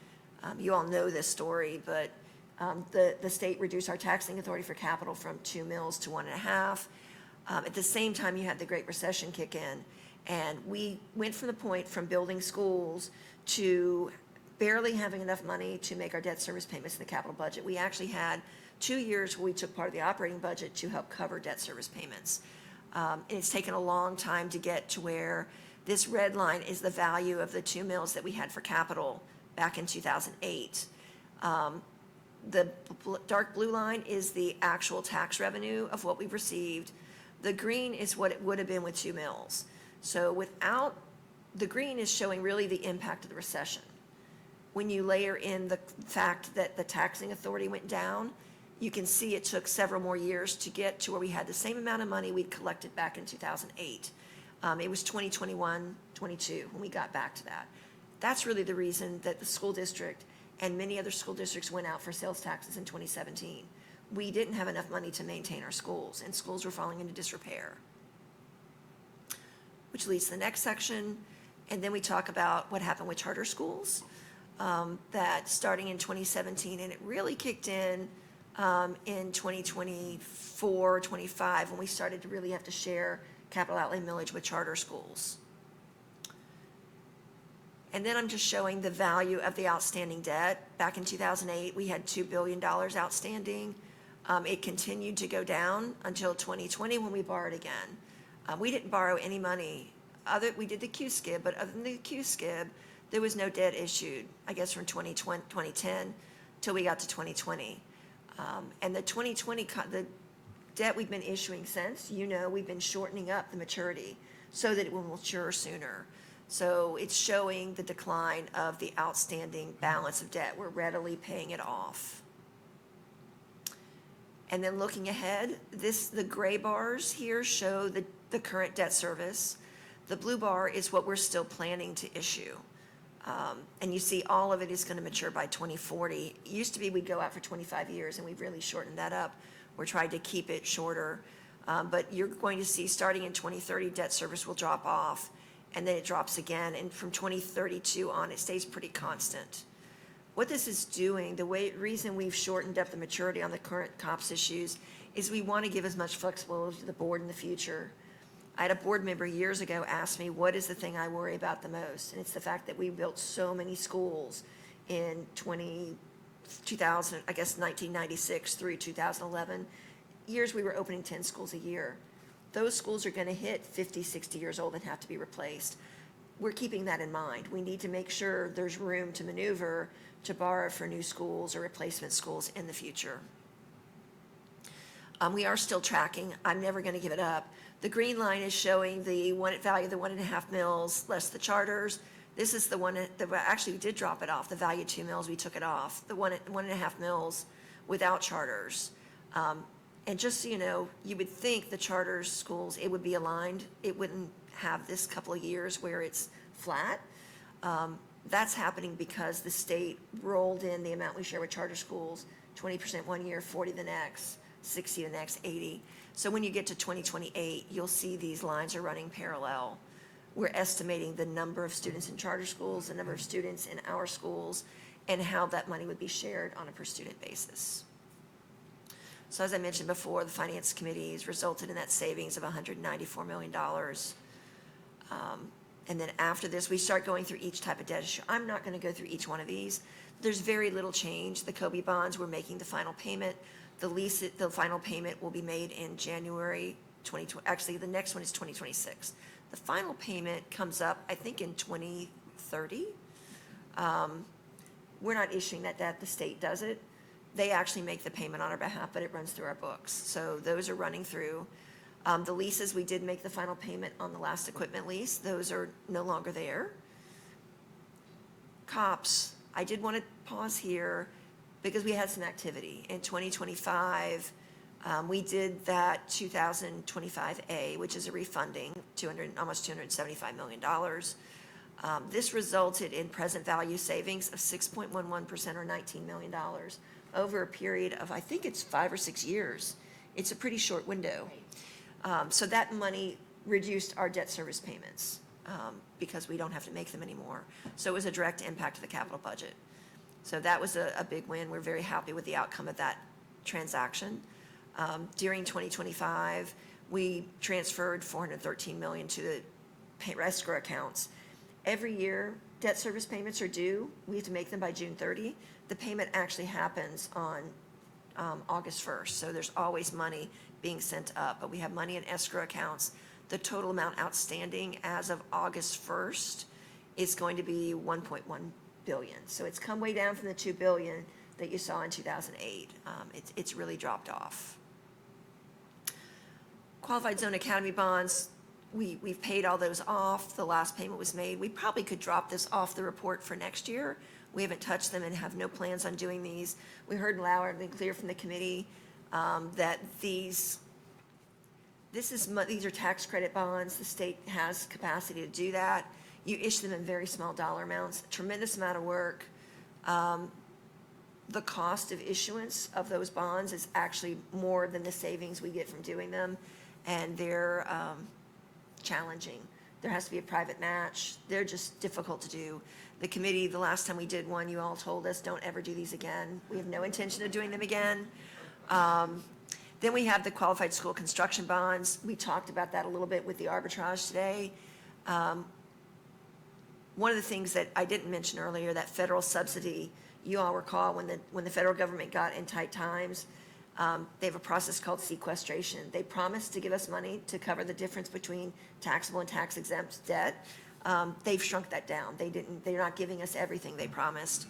You all know this story, but the state reduced our taxing authority for capital from 2 mills to 1.5. At the same time, you had the Great Recession kick in, and we went from the point from building schools to barely having enough money to make our debt service payments in the capital budget. We actually had 2 years where we took part of the operating budget to help cover debt service payments. And it's taken a long time to get to where this red line is the value of the 2 mills that we had for capital back in 2008. The dark blue line is the actual tax revenue of what we've received. The green is what it would have been with 2 mills. So without, the green is showing really the impact of the recession. When you layer in the fact that the taxing authority went down, you can see it took several more years to get to where we had the same amount of money we'd collected back in 2008. It was 2021, 22 when we got back to that. That's really the reason that the school district and many other school districts went out for sales taxes in 2017. We didn't have enough money to maintain our schools, and schools were falling into disrepair. Which leads to the next section, and then we talk about what happened with charter schools, that starting in 2017, and it really kicked in 2024, 25, when we started to really have to share capital outlay millage with charter schools. And then I'm just showing the value of the outstanding debt. Back in 2008, we had $2 billion outstanding. It continued to go down until 2020 when we borrowed again. We didn't borrow any money. We did the Q-SCIB, but other than the Q-SCIB, there was no debt issued, I guess, from 2010 till we got to 2020. And the 2020, the debt we've been issuing since, we've been shortening up the maturity so that it will mature sooner. So it's showing the decline of the outstanding balance of debt. We're readily paying it off. And then looking ahead, the gray bars here show the current debt service. The blue bar is what we're still planning to issue. And you see all of it is going to mature by 2040. It used to be we'd go out for 25 years, and we've really shortened that up. We're trying to keep it shorter. But you're going to see starting in 2030, debt service will drop off, and then it drops again. And from 2032 on, it stays pretty constant. What this is doing, reason we've shortened up the maturity on the current COPS issues is we want to give as much flexibility to the board in the future. I had a board member years ago ask me, what is the thing I worry about the most? And it's the fact that we built so many schools in 2000, I guess 1996 through 2011, years we were opening 10 schools a year. Those schools are going to hit 50, 60 years old and have to be replaced. We're keeping that in mind. We need to make sure there's room to maneuver to borrow for new schools or replacement schools in the future. We are still tracking. I'm never going to give it up. The green line is showing the value of the 1.5 mills less the charters. This is the one that actually we did drop it off. The value of 2 mills, we took it off. The 1.5 mills without charters. And just so you know, you would think the charter schools, it would be aligned. It wouldn't have this couple of years where it's flat. That's happening because the state rolled in the amount we share with charter schools, 20% one year, 40 the next, 60 the next, 80. So when you get to 2028, you'll see these lines are running parallel. We're estimating the number of students in charter schools, the number of students in our schools, and how that money would be shared on a per student basis. So as I mentioned before, the Finance Committee has resulted in that savings of $194 million. And then after this, we start going through each type of debt issue. I'm not going to go through each one of these. There's very little change. The Kobe bonds, we're making the final payment. The final payment will be made in January 2020. Actually, the next one is 2026. The final payment comes up, I think, in 2030. We're not issuing that debt. The state does it. They actually make the payment on our behalf, but it runs through our books. So those are running through. The leases, we did make the final payment on the last equipment lease. Those are no longer there. COPS, I did want to pause here because we had some activity. In 2025, we did that 2025A, which is a refunding, almost $275 million. This resulted in present value savings of 6.11% or $19 million over a period of, I think it's 5 or 6 years. It's a pretty short window. So that money reduced our debt service payments because we don't have to make them anymore. So it was a direct impact to the capital budget. So that was a big win. We're very happy with the outcome of that transaction. During 2025, we transferred $413 million to the escrow accounts. Every year, debt service payments are due, we have to make them by June 30. The payment actually happens on August 1st, so there's always money being sent up, but we have money in escrow accounts. The total amount outstanding as of August 1st is going to be 1.1 billion. So it's come way down from the 2 billion that you saw in 2008. It's really dropped off. Qualified Zone Academy bonds, we've paid all those off. The last payment was made. We probably could drop this off the report for next year. We haven't touched them and have no plans on doing these. We heard loud and clear from the committee that these are tax credit bonds. The state has capacity to do that. You issue them in very small dollar amounts, tremendous amount of work. The cost of issuance of those bonds is actually more than the savings we get from doing them, and they're challenging. There has to be a private match. They're just difficult to do. The committee, the last time we did one, you all told us, don't ever do these again. We have no intention of doing them again. Then we have the qualified school construction bonds. We talked about that a little bit with the arbitrage today. One of the things that I didn't mention earlier, that federal subsidy, you all recall when the federal government got in tight times, they have a process called sequestration. They promised to give us money to cover the difference between taxable and tax exempt debt. They've shrunk that down. They're not giving us everything they promised.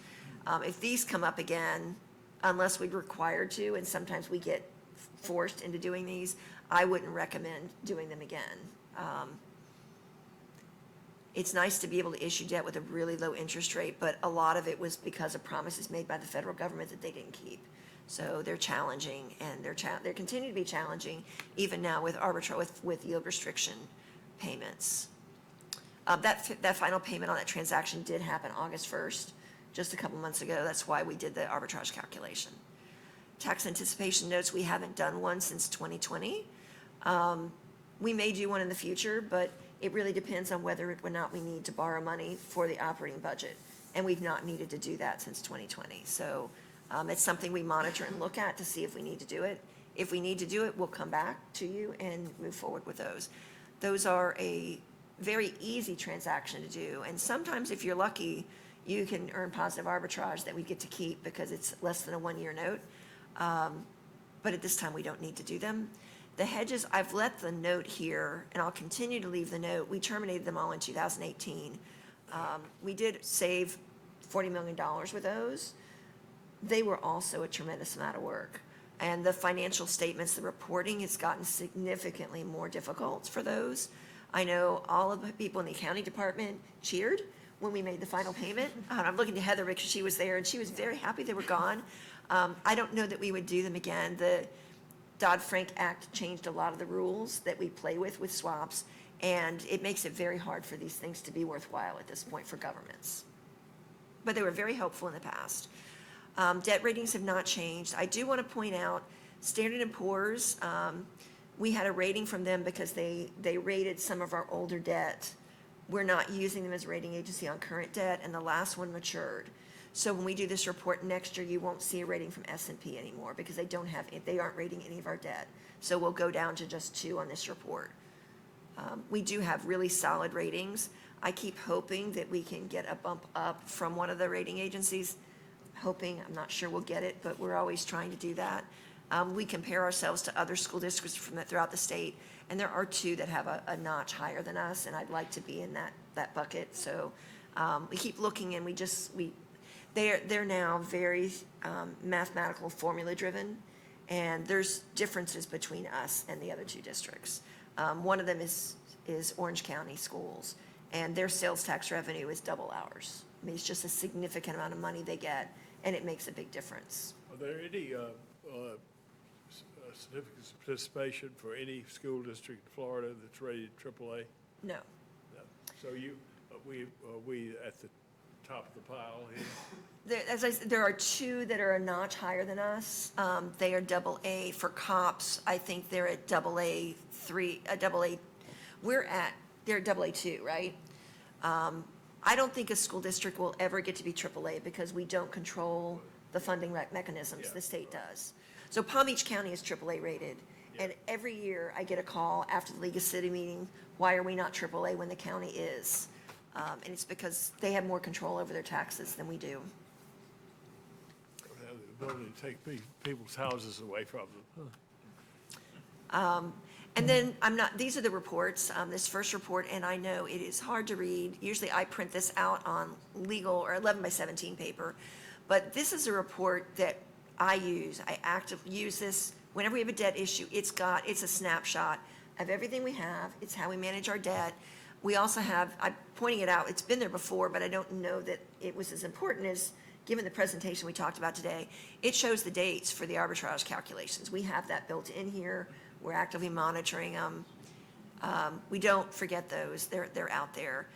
If these come up again, unless we're required to, and sometimes we get forced into doing these, I wouldn't recommend doing them again. It's nice to be able to issue debt with a really low interest rate, but a lot of it was because of promises made by the federal government that they didn't keep. So they're challenging, and they're continuing to be challenging even now with with yield restriction payments. That final payment on that transaction did happen August 1st, just a couple months ago. That's why we did the arbitrage calculation. Tax anticipation notes, we haven't done one since 2020. We may do one in the future, but it really depends on whether or not we need to borrow money for the operating budget. And we've not needed to do that since 2020. So it's something we monitor and look at to see if we need to do it. If we need to do it, we'll come back to you and move forward with those. Those are a very easy transaction to do. And sometimes if you're lucky, you can earn positive arbitrage that we get to keep because it's less than a 1-year note. But at this time, we don't need to do them. The hedges, I've let the note here, and I'll continue to leave the note. We terminated them all in 2018. We did save $40 million with those. They were also a tremendous amount of work. And the financial statements, the reporting has gotten significantly more difficult for those. I know all of the people in the accounting department cheered when we made the final payment. I'm looking to Heather because she was there, and she was very happy they were gone. I don't know that we would do them again. The Dodd-Frank Act changed a lot of the rules that we play with swaps, and it makes it very hard for these things to be worthwhile at this point for governments. But they were very helpful in the past. Debt ratings have not changed. I do want to point out Standard & Poor's, we had a rating from them because they rated some of our older debt. We're not using them as a rating agency on current debt, and the last one matured. So when we do this report next year, you won't see a rating from S&P anymore because they aren't rating any of our debt. So we'll go down to just 2 on this report. We do have really solid ratings. I keep hoping that we can get a bump up from one of the rating agencies. I'm not sure we'll get it, but we're always trying to do that. We compare ourselves to other school districts throughout the state, and there are 2 that have a notch higher than us, and I'd like to be in that bucket. So we keep looking, and they're now very mathematical, formula-driven, and there's differences between us and the other 2 districts. One of them is Orange County Schools, and their sales tax revenue is double ours. I mean, it's just a significant amount of money they get, and it makes a big difference. Are there any certificates of participation for any school district in Florida that's rated AAA? No. No. So we at the top of the pile here? As I said, there are 2 that are a notch higher than us. They are AA. For COPS, I think they're at AA3, AA. They're at AA2, right? I don't think a school district will ever get to be AAA because we don't control the funding mechanisms. The state does. So Palm Beach County is AAA rated. And every year I get a call after the League of City meeting, why are we not AAA when the county is? And it's because they have more control over their taxes than we do. Have the ability to take people's houses away from them. And then these are the reports, this first report, and I know it is hard to read. Usually I print this out on legal or 11 by 17 paper, but this is a report that I use. I actively use this whenever we have a debt issue. It's a snapshot of everything we have. It's how we manage our debt. We also have, I'm pointing it out, it's been there before, but I don't know that it was as important as, given the presentation we talked about today. It shows the dates for the arbitrage calculations. We have that built in here. We're actively monitoring them. We don't forget those. They're out there.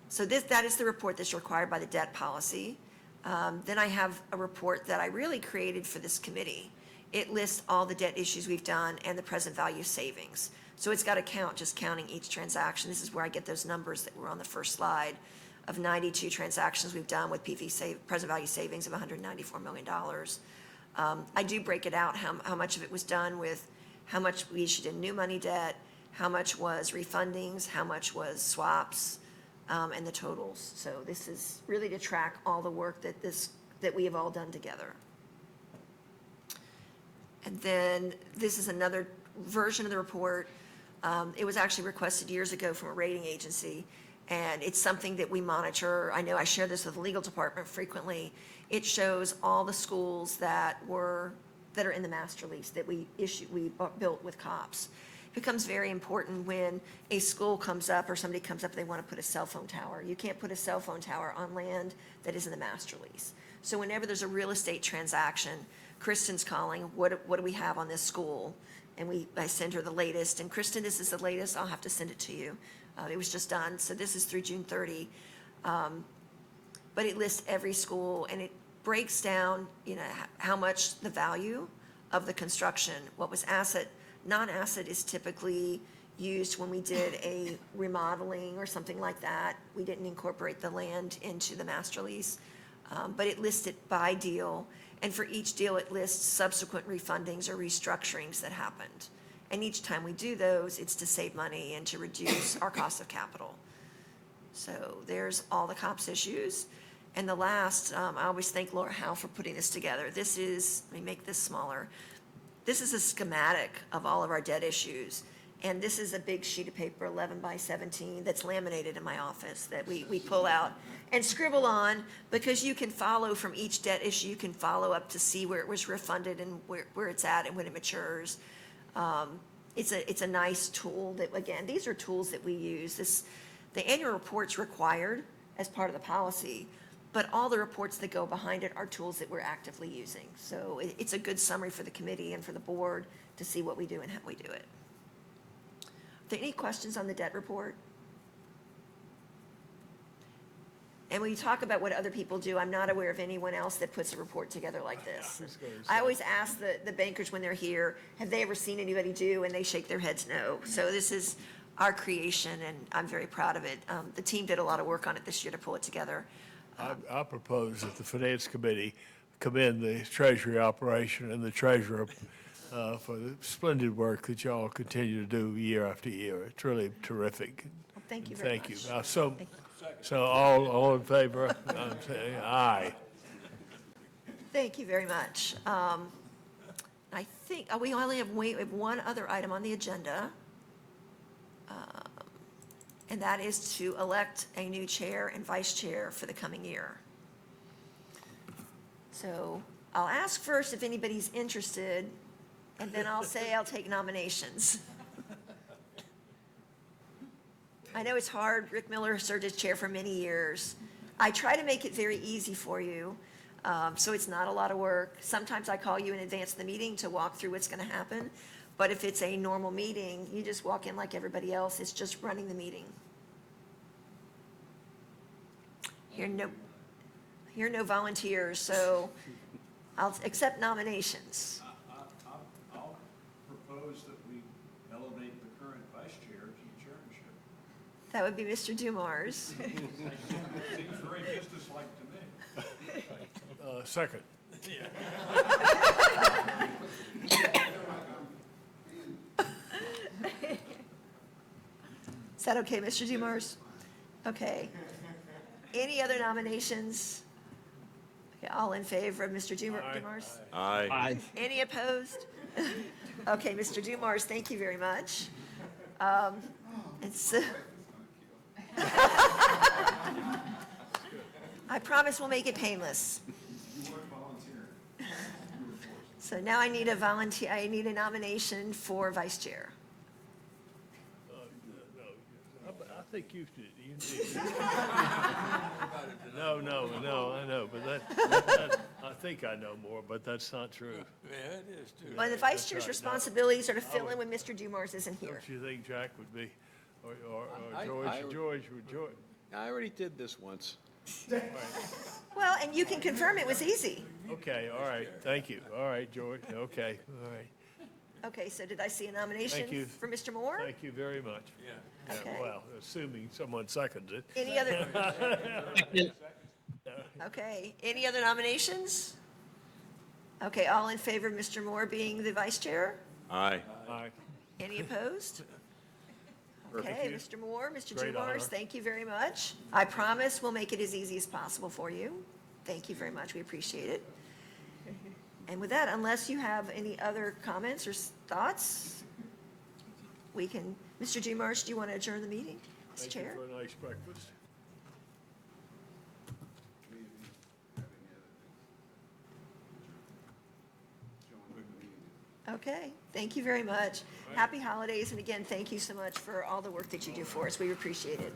So that is the report that's required by the debt policy. Then I have a report that I really created for this committee. It lists all the debt issues we've done and the present value savings. So it's got to count, just counting each transaction. This is where I get those numbers that were on the first slide of 92 transactions we've done with present value savings of $194 million. I do break it out, how much of it was done with how much we issued in new money debt, how much was refundings, how much was swaps, and the totals. So this is really to track all the work that we have all done together. And then this is another version of the report. It was actually requested years ago from a rating agency, and it's something that we monitor. I know I share this with the legal department frequently. It shows all the schools that are in the master lease that we built with COPS. It becomes very important when a school comes up or somebody comes up and they want to put a cell phone tower. You can't put a cell phone tower on land that is in the master lease. So whenever there's a real estate transaction, Kristen's calling, what do we have on this school? And I send her the latest. And Kristen, this is the latest. I'll have to send it to you. It was just done. So this is through June 30. But it lists every school, and it breaks down, how much the value of the construction, what was asset. Non-asset is typically used when we did a remodeling or something like that. We didn't incorporate the land into the master lease, but it lists it by deal. And for each deal, it lists subsequent refundings or restructurings that happened. And each time we do those, it's to save money and to reduce our cost of capital. So there's all the COPS issues. And the last, I always thank Laura Howe for putting this together. Let me make this smaller. This is a schematic of all of our debt issues. And this is a big sheet of paper, 11 by 17, that's laminated in my office that we pull out and scribble on, because you can follow from each debt issue. You can follow up to see where it was refunded and where it's at and when it matures. It's a nice tool that, again, these are tools that we use. The annual report's required as part of the policy, but all the reports that go behind it are tools that we're actively using. So it's a good summary for the committee and for the board to see what we do and how we do it. Are there any questions on the debt report? And when you talk about what other people do, I'm not aware of anyone else that puts a report together like this. I always ask the bankers when they're here, have they ever seen anybody do? And they shake their heads no. So this is our creation, and I'm very proud of it. The team did a lot of work on it this year to pull it together. I propose that the Finance Committee commend the Treasury operation and the Treasurer for the splendid work that y'all continue to do year after year. It's really terrific. Well, thank you very much. Thank you. So all in favor? I'm saying aye. Thank you very much. I think we only have one other item on the agenda, and that is to elect a new chair and vice chair for the coming year. So I'll ask first if anybody's interested, and then I'll say I'll take nominations. I know it's hard. Rick Miller served as chair for many years. I try to make it very easy for you, so it's not a lot of work. Sometimes I call you in advance of the meeting to walk through what's going to happen, but if it's a normal meeting, you just walk in like everybody else. It's just running the meeting. Here are no volunteers, so I'll accept nominations. I'll propose that we elevate the current vice chair to the chairmanship. That would be Mr. Dumars. Seems very businesslike to me. Second. Is that okay, Mr. Dumars? Okay. Any other nominations? Okay, all in favor of Mr. Dumars? Aye. Any opposed? Okay, Mr. Dumars, thank you very much. And so, I promise we'll make it painless. So now I need a volunteer, I need a nomination for vice chair. No, I think you should, No, I know, but that, I think I know more, but that's not true. Yeah, it is too. Well, the vice chair's right. responsibilities are to fill in when Mr. Dumars isn't here. Don't you think Jack would be, or I George, I already did this once. Well, and you can confirm it was easy. Okay, all right, thank you. All right, George, okay, all right. Okay, so did I see a nomination Thank you. for Mr. Moore? Thank you very much. Yeah. Okay. Well, assuming someone seconds it. Any other? Okay, any other nominations? Okay, all in favor of Mr. Moore being the vice chair? Aye. All right. Any opposed? Okay, Mr. Moore, Mr. Great honor. Dumars, thank you very much. I promise we'll make it as easy as possible for you. Thank you very much, we appreciate it. And with that, unless you have any other comments or thoughts, we can, Mr. Dumars, do you want to adjourn the meeting as Thank you chair? for a nice breakfast. Okay, thank you very much. Happy holidays, and again, thank you so much for all the work that you do for us. We appreciate it.